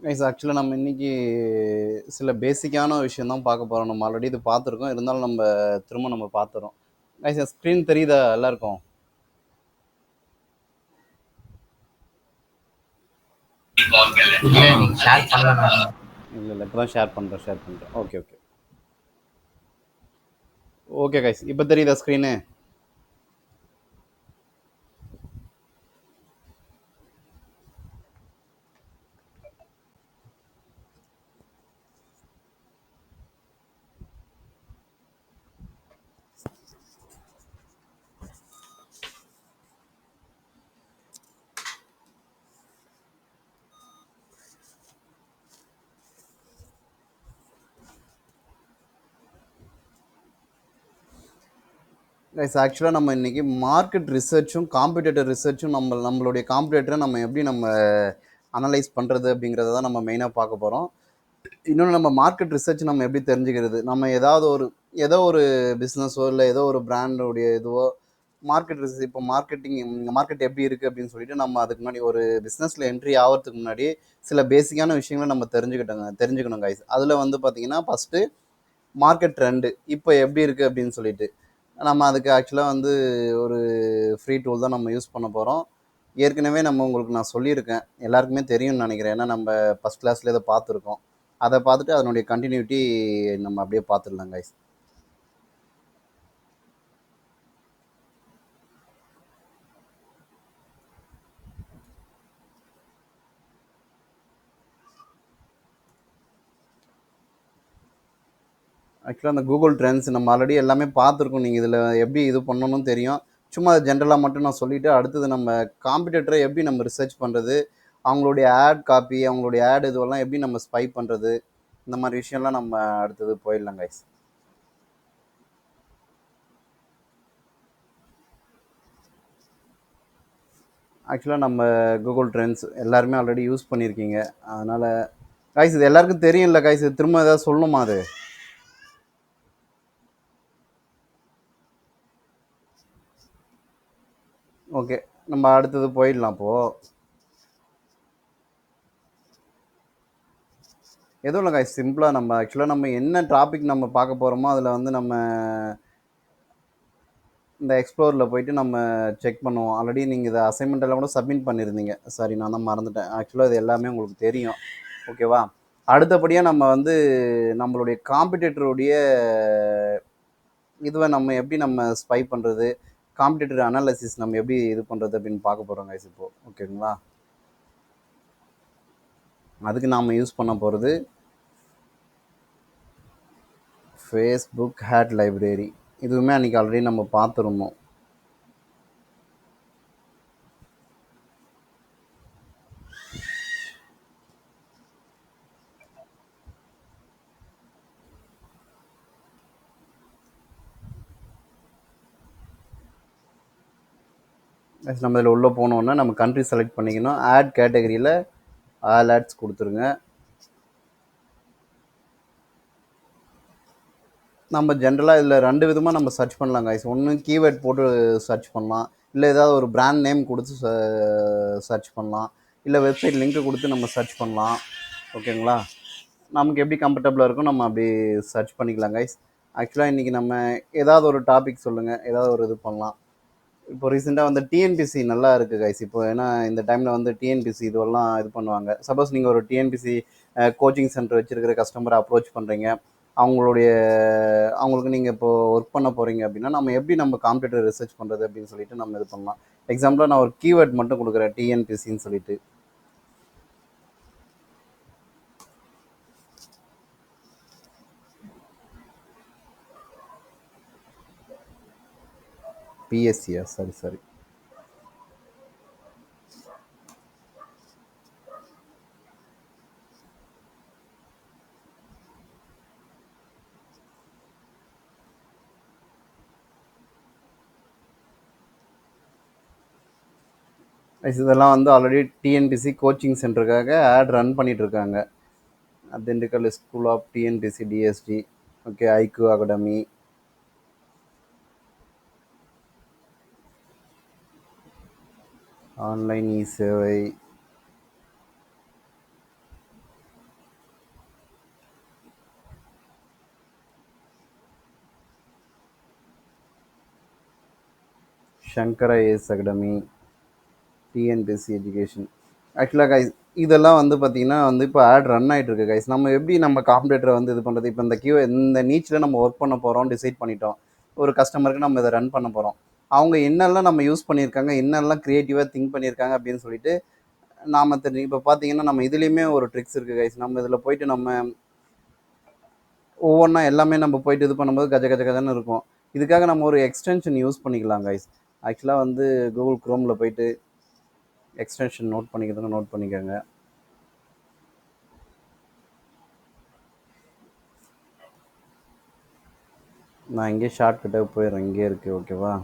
Guys ஆக்சுவலாக நம்ம இன்னைக்கு சில பேசிக்கான விஷயம் தான் பார்க்க போகிறோம். நம்ம ஆல்ரெடி இது பார்த்துருக்கோம், இருந்தாலும் நம்ம திரும்ப பார்த்துறோம். கைஸ் ஸ்க்ரீன் தெரியுதா எல்லாருக்கும்? இல்ல நீங்க ஷேர் பண்ணலாம். இல்லை இல்லை, இப்போ தான் ஷேர் பண்ணுறேன். ஓகே ஓகே ஓகே கைஸ், இப்போ தெரியுதா ஸ்க்ரீனு? கைஸ் ஆக்சுவலாக நம்ம இன்னைக்கு மார்க்கெட் ரிசர்ச்சும் காம்படிட்டர் ரிசர்ச்சும் நம்மளுடைய காம்படிட்டரை நம்ம எப்படி அனலைஸ் பண்ணுறது அப்படிங்கிறத தான் நம்ம மெயினாக பார்க்க போகிறோம். இன்னொன்று, நம்ம மார்க்கெட் ரிசர்ச் நம்ம எப்படி தெரிஞ்சுக்கிறது, நம்ம ஏதோ ஒரு பிஸ்னஸோ இல்லை ஏதோ ஒரு பிராண்டோடைய இதுவோ மார்க்கெட் ரிசர்ச், இப்போ மார்க்கெட் எப்படி இருக்குது அப்படின்னு சொல்லிட்டு நம்ம அதுக்கு முன்னாடி ஒரு பிஸ்னஸில் என்ட்ரி ஆகிறதுக்கு முன்னாடி சில பேசிக்கான விஷயங்களை நம்ம தெரிஞ்சுக்கணும் கைஸ். அதில் பார்த்தீங்கன்னா ஃபஸ்ட்டு மார்க்கெட் ட்ரெண்டு இப்போ எப்படி இருக்குது அப்படின்னு சொல்லிட்டு நம்ம அதுக்கு ஆக்சுவலாக ஒரு ஃப்ரீ டூல் தான் நம்ம யூஸ் பண்ண போகிறோம். ஏற்கனவே உங்களுக்கு நான் சொல்லியிருக்கேன், எல்லாருக்குமே தெரியும்னு நினைக்கிறேன். ஏன்னா நம்ம ஃபஸ்ட் கிளாஸில் இதை பார்த்துருக்கோம். அதை பார்த்துட்டு அதனுடைய கண்டினியூட்டி நம்ம அப்படியே பார்த்துடலாம் கைஸ். ஆக்சுவலாக அந்த கூகுள் ட்ரெண்ட்ஸ் நம்ம ஆல்ரெடி எல்லாமே பார்த்துருக்கோம். நீங்கள் இதில் எப்படி இது பண்ணணும்னு தெரியும். சும்மா ஜென்ரலாக மட்டும் நான் சொல்லிவிட்டு அடுத்தது நம்ம காம்படிட்டரை எப்படி நம்ம ரிசர்ச் பண்ணுறது, அவங்களுடைய ஆட் காப்பி, அவங்களுடைய ஆட் இதுவெல்லாம் எப்படி நம்ம ஸ்பை பண்ணுறது, இந்த மாதிரி விஷயம்லாம் நம்ம அடுத்தது போயிடலாம் கைஸ். ஆக்சுவலாக நம்ம கூகுள் ட்ரெண்ட்ஸ் எல்லாருமே ஆல்ரெடி யூஸ் பண்ணியிருக்கீங்க. அதனால் கைஸ் இது எல்லாருக்கும் தெரியும்ல கைஸ், இது திரும்ப ஏதாவது சொல்லணுமா? அது ஓகே, நம்ம அடுத்தது போயிடலாம். அப்போது எதுவும் இல்லை கைஸ், சிம்பிளாக நம்ம என்ன டாபிக் நம்ம பார்க்க போகிறோமோ அதில் நம்ம இந்த எக்ஸ்ப்ளோரில் போயிட்டு நம்ம செக் பண்ணுவோம். ஆல்ரெடி நீங்கள் இதை அசைன்மெண்ட்டெல்லாம் கூட சப்மிட் பண்ணியிருந்தீங்க. சாரி, நான் தான் மறந்துட்டேன். ஆக்சுவலாக இது எல்லாமே உங்களுக்கு தெரியும். ஓகேவா? அடுத்தபடியாக நம்ம நம்மளுடைய காம்படிட்டருடைய இதுவை நம்ம எப்படி ஸ்பை பண்ணுறது, காம்படிட்டர் அனாலிசிஸ் நம்ம எப்படி இது பண்ணுறது அப்படின்னு பார்க்க போகிறோம் கைஸ் இப்போது. ஓகேங்களா? அதுக்கு நாம் யூஸ் பண்ண போகிறது ஃபேஸ்புக் ஹேட் லைப்ரரி. இதுவுமே அன்றைக்கி ஆல்ரெடி நம்ம பார்த்துருந்தோம். நம்ம இதில் உள்ளே போனோன்னா நம்ம கண்ட்ரி செலக்ட் பண்ணிக்கணும். ஆட் கேட்டகரியில் ஆல் ஆட்ஸ் கொடுத்துருங்க. நம்ம ஜென்ரலாக இதில் 2 விதமாக நம்ம சர்ச் பண்ணலாம் கைஸ். ஒன்று கீவேர்ட் போட்டு சர்ச் பண்ணலாம், இல்லை ஏதாவது ஒரு பிராண்ட் நேம் கொடுத்து சர்ச் பண்ணலாம், இல்லை வெப்சைட் லிங்க்கு கொடுத்து நம்ம சர்ச் பண்ணலாம். ஓகேங்களா? நமக்கு எப்படி கம்ஃபர்டபுளாக இருக்கும் நம்ம அப்படி சர்ச் பண்ணிக்கலாம் கைஸ். ஆக்சுவலாக இன்றைக்கி நம்ம ஏதாவது ஒரு டாபிக் சொல்லுங்கள், ஏதாவது ஒரு இது பண்ணலாம். இப்போ ரீசெண்டாக டிஎன்பிசி நல்லா இருக்குது கைஸ். இப்போ ஏன்னா இந்த டைமில் டிஎன்பிசி இதுவெல்லாம் இது பண்ணுவாங்க. சப்போஸ் நீங்கள் ஒரு டிஎன்பிசி கோச்சிங் சென்டர் வச்சுருக்கிற கஸ்டமரை அப்ரோச் பண்ணுறீங்க, அவங்களுக்கு நீங்கள் இப்போது ஒர்க் பண்ண போகிறீங்க அப்படின்னா நம்ம எப்படி காம்படிட்டர் ரிசர்ச் பண்ணுறது அப்படின்னு சொல்லிட்டு நம்ம இது பண்ணலாம். எக்ஸாம்பிளாக நான் ஒரு கீவேர்ட் மட்டும் கொடுக்குறேன், டிஎன்பிசின்னு சொல்லிட்டு. பிஎஸ்சியா? சரி. இதெல்லாம் ஆல்ரெடி டிஎன்பிசி கோச்சிங் சென்டருக்காக ஆட் ரன் பண்ணிகிட்ருக்காங்க. Dindigul school of TNPSC DST. Okay, IQ academy, online e Sevai, Sankara ace academy, TNPSC education. ஆக்சுவலாக கைஸ் இதெல்லாம் வந்து பார்த்தீங்கன்னா வந்து இப்போ ஆட் ரன் ஆகிட்டு இருக்கு கைஸ். நம்ம எப்படி நம்ம காம்படேட்டரை வந்து இது பண்ணுறது? இப்போ இந்த நீச்சில் நம்ம ஒர்க் பண்ண போகிறோம், டிசைட் பண்ணிட்டோம். ஒரு கஸ்டமருக்கு நம்ம இதை ரன் பண்ண போகிறோம். அவங்க என்னெல்லாம் நம்ம யூஸ் பண்ணியிருக்காங்க, என்னெல்லாம் க்ரியேட்டிவாக திங்க் பண்ணியிருக்காங்க அப்படின்னு சொல்லிட்டு நாம் தெரிஞ்சு இப்போ பார்த்தீங்கன்னா நம்ம இதுலேயுமே ஒரு ட்ரிக்ஸ் இருக்குது கைஸ். நம்ம இதில் போயிட்டு நம்ம ஒவ்வொன்றா எல்லாமே நம்ம போயிட்டு இது பண்ணும்போது கஜ கஜ கஜன்னு இருக்கும். இதுக்காக நம்ம ஒரு எக்ஸ்டென்ஷன் யூஸ் பண்ணிக்கலாம் கைஸ். ஆக்சுவலாக வந்து கூகுள் குரோமில் போயிட்டு எக்ஸ்டென்ஷன் நோட் பண்ணிக்கிறதுன்னு நோட் பண்ணிக்கோங்க. நான் இங்கே ஷார்ட்கட்டாக போயிடுறேன், இங்கே இருக்குது, ஓகேவா?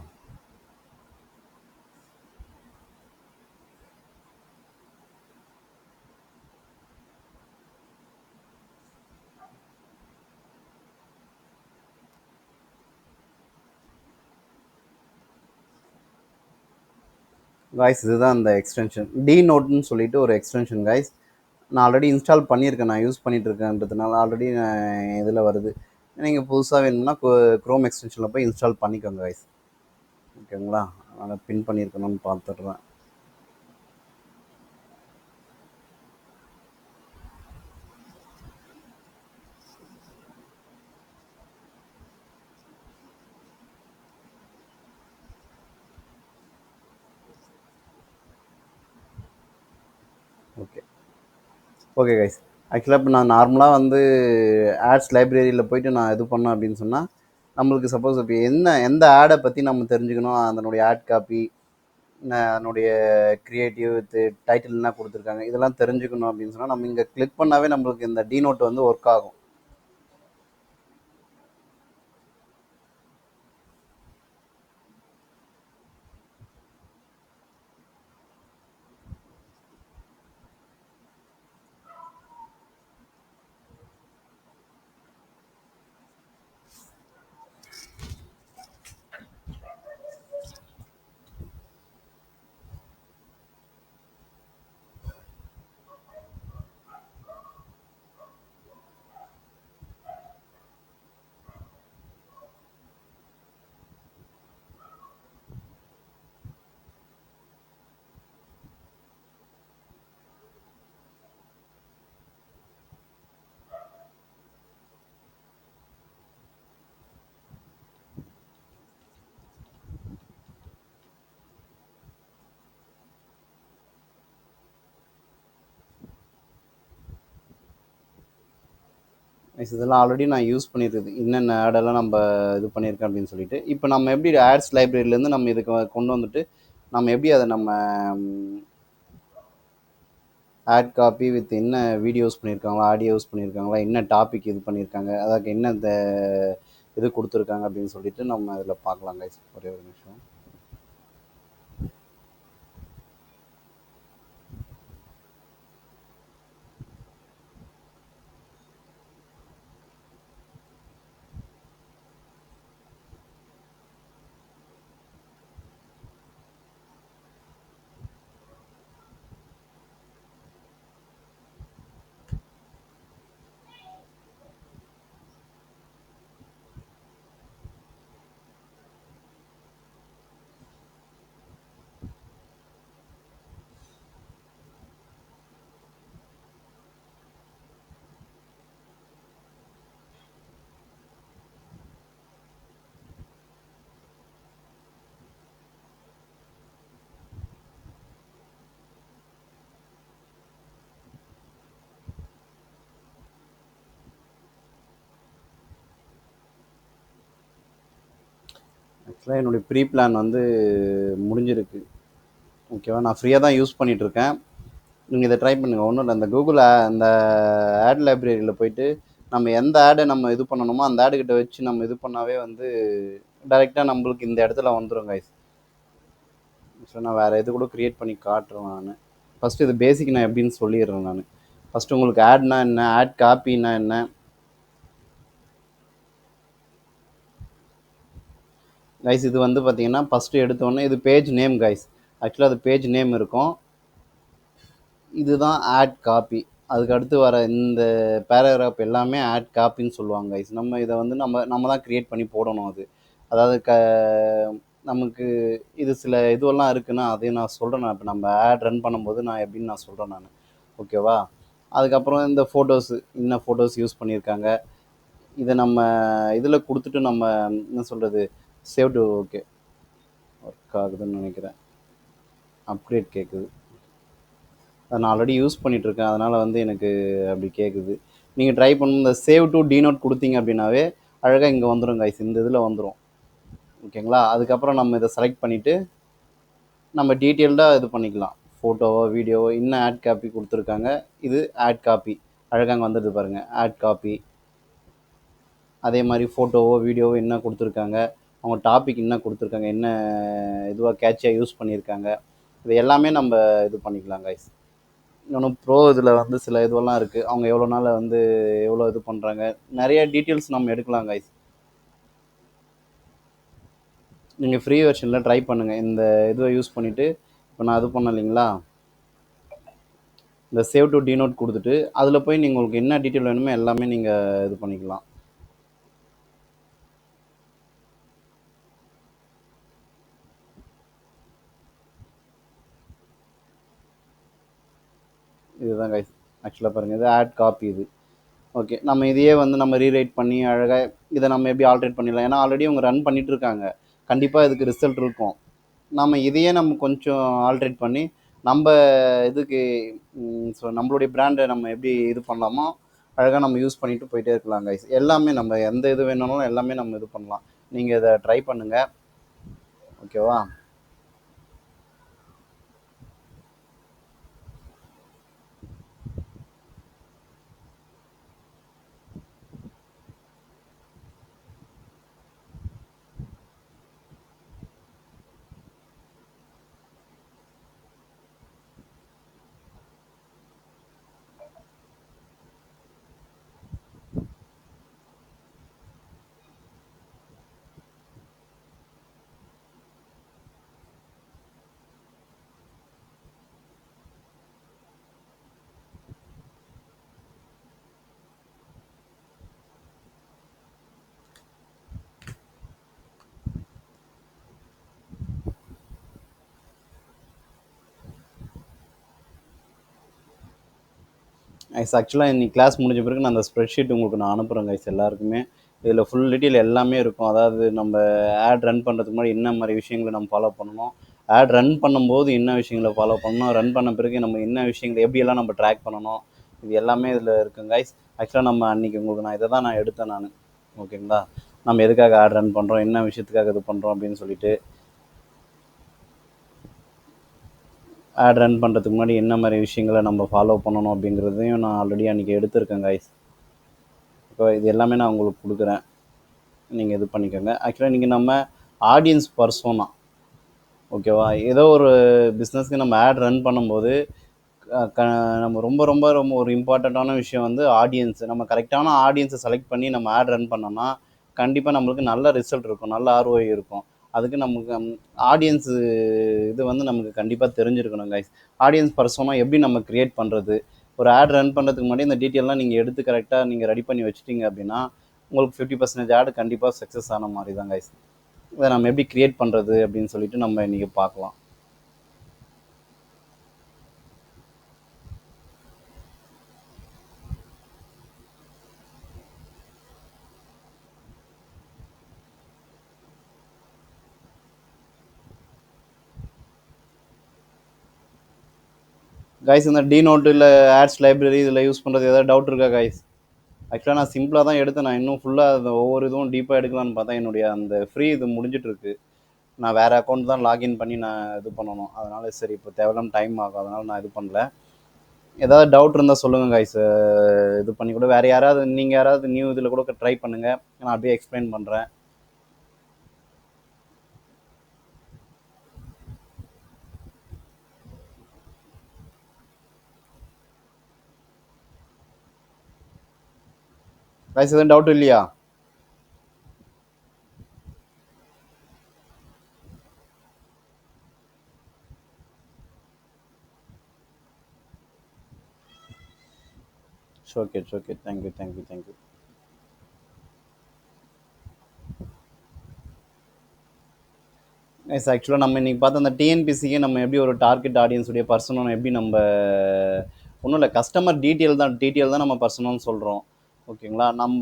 காய்ஸ் இதுதான் அந்த எக்ஸ்டென்ஷன், டி நோட்னு சொல்லிட்டு ஒரு எக்ஸ்டென்ஷன் காய்ஸ். நான் ஆல்ரெடி இன்ஸ்டால் பண்ணியிருக்கேன், நான் யூஸ் பண்ணிகிட்டு இருக்கேன்றதுனால ஆல்ரெடி இதில் வருது. நீங்கள் புதுசாக வேணும்னா க்ரோம் எக்ஸ்டென்ஷனில் போய் இன்ஸ்டால் பண்ணிக்கோங்க காய்ஸ், ஓகேங்களா? நான் பின் பண்ணியிருக்கணும்னு பார்த்துட்றேன். Okay okay guys. ஆக்சுவலாக இப்போ நான் நார்மலாக வந்து ஆட்ஸ் லைப்ரரியில் போயிட்டு நான் இது பண்ணேன் அப்படின்னு சொன்னால், நம்மளுக்கு சப்போஸ் இப்போ எந்த ஆடை பற்றி நம்ம தெரிஞ்சுக்கணும், அதனுடைய ஆட் காப்பி, அதனுடைய க்ரியேட்டிவ் டைட்டில் என்ன கொடுத்துருக்காங்க, இதெல்லாம் தெரிஞ்சுக்கணும் அப்படின்னு சொன்னால் நம்ம இங்கே கிளிக் பண்ணாவே நம்மளுக்கு இந்த டி நோட் வந்து ஒர்க் ஆகும். இதெல்லாம் ஆல்ரெடி நான் யூஸ் பண்ணியிருக்குது, என்னென்ன ஆடெல்லாம் நம்ம இது பண்ணியிருக்கேன் அப்படின்னு சொல்லிட்டு. இப்போ நம்ம எப்படி ஆட்ஸ் லைப்ரரியிலேருந்து நம்ம இதுக்கு கொண்டு வந்துட்டு நம்ம எப்படி அதை நம்ம ஆட் காப்பி வித் என்ன வீடியோ யூஸ் பண்ணியிருக்காங்களா, ஆடியோ யூஸ் பண்ணியிருக்காங்களா, என்ன டாபிக் இது பண்ணியிருக்காங்க, அதுக்கு என்ன இந்த இது கொடுத்துருக்காங்க அப்படின்னு சொல்லிட்டு நம்ம இதில் பார்க்கலாம் கைஸ். ஒரே ஒரு நிமிஷம். ஆக்சுவலாக என்னுடைய ப்ரீ பிளான் வந்து முடிஞ்சிருக்கு, ஓகேவா? நான் ஃப்ரீயாக தான் யூஸ் பண்ணிகிட்ருக்கேன். நீங்கள் இதை ட்ரை பண்ணுங்கள், ஒன்றும் இல்லை. அந்த கூகுள் அந்த ஆட் லைப்ரரியில் போயிட்டு நம்ம எந்த ஆடை நம்ம இது பண்ணணுமோ அந்த ஆடுகிட்ட வச்சு நம்ம இது பண்ணாவே வந்து டைரெக்டாக நம்மளுக்கு இந்த இடத்துல வந்துடும் கைஸ். ஸோ நான் வேறு எது கூட க்ரியேட் பண்ணி காட்டுறேன். நான் ஃபஸ்ட்டு இது பேசிக் நான் எப்படின்னு சொல்லிடுறேன். நான் ஃபஸ்ட்டு உங்களுக்கு ஆட்னா என்ன, ஆட் காப்பின்னா என்ன. கைஸ் இது வந்து பார்த்தீங்கன்னா ஃபஸ்ட்டு எடுத்தோடனே இது பேஜ் நேம் கைஸ். ஆக்சுவலாக அது பேஜ் நேம் இருக்கும். இதுதான் ஆட் காப்பி. அதுக்கு அடுத்து வர இந்த பேராகிராஃப் எல்லாமே ஆட் காப்பின்னு சொல்லுவாங்க கைஸ். நம்ம இதை வந்து நம்ம தான் க்ரியேட் பண்ணி போடணும். அதாவது நமக்கு இது சில இதுவெல்லாம் இருக்குன்னா அதையும் நான் சொல்கிறேன். நான் இப்போ நம்ம ஆட் ரன் பண்ணும்போது நான் எப்படின்னு நான் சொல்கிறேன் நான். ஓகேவா? அதுக்கப்புறம் இந்த ஃபோட்டோஸு என்ன ஃபோட்டோஸ் யூஸ் பண்ணியிருக்காங்க, இதை நம்ம இதில் கொடுத்துட்டு நம்ம என்ன சொல்கிறது, சேவ் டு ஓகே ஒர்க் ஆகுதுன்னு நினைக்கிறேன். அப்கிரேட் கேட்குது. அதை நான் ஆல்ரெடி யூஸ் பண்ணிகிட்ருக்கேன், அதனால் வந்து எனக்கு அப்படி கேட்குது. நீங்கள் ட்ரை பண்ணணும், இந்த சேவ் டு டீநோட் கொடுத்தீங்க அப்படின்னாவே அழகாக இங்கே வந்துடும் கைஸ், இந்த இதில் வந்துடும். ஓகேங்களா? அதுக்கப்புறம் நம்ம இதை செலக்ட் பண்ணிவிட்டு நம்ம டீட்டெயில்டாக இது பண்ணிக்கலாம். ஃபோட்டோவோ வீடியோவோ இன்னும் ஆட் காப்பி கொடுத்துருக்காங்க. இது ஆட் காப்பி அழகாக அங்கே வந்துடுது பாருங்கள், ஆட் காப்பி. அதே மாதிரி ஃபோட்டோவோ வீடியோவோ என்ன கொடுத்துருக்காங்க, அவங்க டாபிக் என்ன கொடுத்துருக்காங்க, என்ன இதுவாக கேட்சியாக யூஸ் பண்ணியிருக்காங்க, இது எல்லாமே நம்ம இது பண்ணிக்கலாம் கைஸ். இன்னொன்று ப்ரோ இதில் வந்து சில இதுவெல்லாம் இருக்குது, அவங்க எவ்வளோ நாள் வந்து எவ்வளோ இது பண்ணுறாங்க, நிறைய டீட்டெயில்ஸ் நம்ம எடுக்கலாம் கைஸ். நீங்கள் ஃப்ரீ வெர்ஷனில் ட்ரை பண்ணுங்கள், இந்த இதுவை யூஸ் பண்ணிவிட்டு. இப்போ நான் இது பண்ண இல்லைங்களா, இந்த சேவ் டு டீநோட் கொடுத்துட்டு அதில் போய் நீங்கள் உங்களுக்கு என்ன டீட்டெயில் வேணுமோ எல்லாமே நீங்கள் இது பண்ணிக்கலாம். இதுதான் கைஸ் ஆக்சுவலாக பாருங்கள், இது ஆட் காப்பி இது. ஓகே, நம்ம இதையே வந்து நம்ம ரீரைட் பண்ணி அழகாக இதை நம்ம எப்படி ஆல்ட்ரேட் பண்ணிடலாம். ஏன்னா ஆல்ரெடி அவங்க ரன் பண்ணிட்டு இருக்காங்க, கண்டிப்பாக இதுக்கு ரிசல்ட் இருக்கும். நம்ம இதையே நம்ம கொஞ்சம் ஆல்ட்ரேட் பண்ணி நம்ம இதுக்கு ஸோ நம்மளுடைய பிராண்டை நம்ம எப்படி இது பண்ணலாமோ அழகாக நம்ம யூஸ் பண்ணிட்டு போயிட்டே இருக்கலாம் கைஸ். எல்லாமே நம்ம எந்த இது வேணும்னாலும் எல்லாமே நம்ம இது பண்ணலாம். நீங்கள் இதை ட்ரை பண்ணுங்கள். ஓகேவா? கைஸ் ஆக்சுவலாக இன்னைக்கு கிளாஸ் முடிஞ்ச பிறகு நான் அந்த ஸ்ப்ரெட்ஷீட் உங்களுக்கு நான் அனுப்புகிறேன் கைஸ் எல்லாருக்குமே. இதில் ஃபுல் டீட்டெயில் எல்லாமே இருக்கும். அதாவது நம்ம ஆட் ரன் பண்ணுறதுக்கு முன்னாடி என்ன மாதிரி விஷயங்களை நம்ம ஃபாலோ பண்ணணும், ஆட் ரன் பண்ணும்போது என்ன விஷயங்களை ஃபாலோ பண்ணணும், ரன் பண்ண பிறகு நம்ம என்ன விஷயங்களை எப்படியெல்லாம் நம்ம ட்ராக் பண்ணணும், இது எல்லாமே இதில் இருக்குங்க கைஸ். ஆக்சுவலாக நம்ம அன்றைக்கி உங்களுக்கு நான் இதை தான் நான் எடுத்தேன் நான். ஓகேங்களா? நம்ம எதுக்காக ஆட் ரன் பண்ணுறோம், என்ன விஷயத்துக்காக இது பண்ணுறோம் அப்படின்னு சொல்லிட்டு, ஆட் ரன் பண்ணுறதுக்கு முன்னாடி என்ன மாதிரி விஷயங்களை நம்ம ஃபாலோ பண்ணணும் அப்படிங்கிறதையும் நான் ஆல்ரெடி அன்றைக்கி எடுத்திருக்கேன் கைஸ். இப்போ இது எல்லாமே நான் உங்களுக்கு கொடுக்குறேன், நீங்கள் இது பண்ணிக்கோங்க. ஆக்சுவலாக நீங்கள் நம்ம ஆடியன்ஸ் பர்சோனா, ஓகேவா, ஏதோ ஒரு பிஸ்னஸ்க்கு நம்ம ஆட் ரன் பண்ணும்போது நம்ம ரொம்ப ரொம்ப ரொம்ப ஒரு இம்பார்ட்டண்ட்டான விஷயம் வந்து ஆடியன்ஸ். நம்ம கரெக்டான ஆடியன்ஸை செலக்ட் பண்ணி நம்ம ஆட் ரன் பண்ணோம்னா கண்டிப்பாக நம்மளுக்கு நல்ல ரிசல்ட் இருக்கும், நல்ல ஆர்ஓஐ இருக்கும். அதுக்கு நமக்கு ஆடியன்ஸு இது வந்து நமக்கு கண்டிப்பாக தெரிஞ்சிருக்கணும் கைஸ். ஆடியன்ஸ் பர்சோனா எப்படி நம்ம க்ரியேட் பண்ணுறது, ஒரு ஆட் ரன் பண்ணுறதுக்கு முன்னாடி இந்த டீட்டெயிலாம் நீங்கள் எடுத்து கரெக்டாக நீங்கள் ரெடி பண்ணி வச்சுட்டீங்க அப்படின்னா உங்களுக்கு 50% ஆடு கண்டிப்பாக சக்ஸஸ் ஆன மாதிரி தான் கைஸ். இதை நம்ம எப்படி க்ரியேட் பண்ணுறது அப்படின்னு சொல்லிட்டு நம்ம இன்றைக்கி பார்க்கலாம். கைஸ் இந்த டீநோட் இல்லை ஆட்ஸ் லைப்ரரி இதில் யூஸ் பண்ணுறது ஏதாவது டவுட் இருக்கா கைஸ்? ஆக்சுவலாக நான் சிம்பிளாக தான் எடுத்தேன், நான் இன்னும் ஃபுல்லாக அந்த ஒவ்வொரு இதுவும் டீப்பாக எடுக்கலான்னு பார்த்தா என்னுடைய அந்த ஃப்ரீ இது முடிஞ்சிட்ருக்கு. நான் வேறு அக்கௌண்ட் தான் லாகின் பண்ணி நான் இது பண்ணணும், அதனால் சரி இப்போ தேவையில்லாமல் டைம் ஆகும், அதனால் நான் இது பண்ணல. ஏதாவது டவுட் இருந்தால் சொல்லுங்கள் கைஸ், இது பண்ணி கூட வேறு யாராவது நீங்கள் யாராவது நியூ இதில் கூட ட்ரை பண்ணுங்கள், நான் அப்படியே எக்ஸ்பிளைன் பண்ணுறேன். கைஸ் எதுவும் டவுட் இல்லையா? Okay okay, thank you thank you thank you. Yes ஆக்சுவலாக நம்ம இன்றைக்கி பார்த்த அந்த டிஎன்பிசிக்கு நம்ம எப்படி ஒரு டார்கெட் ஆடியன்ஸுடைய பர்சனை எப்படி நம்ம ஒன்றும் இல்லை கஸ்டமர் டீட்டெயில் தான் நம்ம பர்சனான்னு சொல்கிறோம். ஓகேங்களா? நம்ம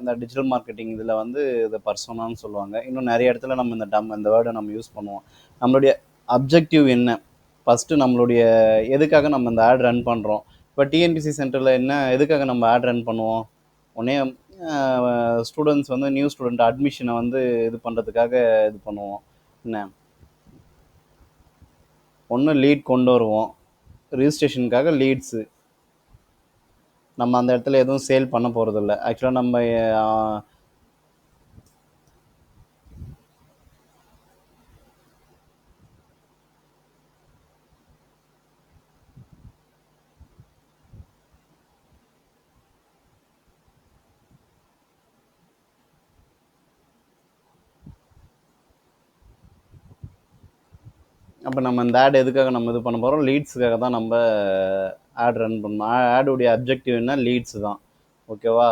இந்த டிஜிட்டல் மார்க்கெட்டிங் இதில் வந்து இதை பர்சனான்னு சொல்லுவாங்க. இன்னும் நிறைய இடத்துல நம்ம இந்த வேர்டை நம்ம யூஸ் பண்ணுவோம். நம்மளுடைய அப்ஜெக்டிவ் என்ன, ஃபஸ்ட்டு நம்மளுடைய எதுக்காக நம்ம இந்த ஆட் ரன் பண்ணுறோம். இப்போ டிஎன்பிசி சென்டரில் என்ன எதுக்காக நம்ம ஆட் ரன் பண்ணுவோம், உடனே ஸ்டூடெண்ட்ஸ் வந்து நியூ ஸ்டூடெண்ட் அட்மிஷனை வந்து இது பண்ணுறதுக்காக இது பண்ணுவோம். என்ன ஒன்று லீட் கொண்டு வருவோம், ரிஜிஸ்ட்ரேஷனுக்காக லீட்ஸு. நம்ம அந்த இடத்துல எதுவும் சேல் பண்ண போகிறதில்ல. ஆக்சுவலாக நம்ம அப்போ நம்ம இந்த ஆட் எதுக்காக நம்ம இது பண்ண போகிறோம், லீட்ஸுக்காக தான் நம்ம ஆட் ரன் பண்ணணும். ஆடுடைய அப்ஜெக்டிவ் என்ன, லீட்ஸு தான். ஓகேவா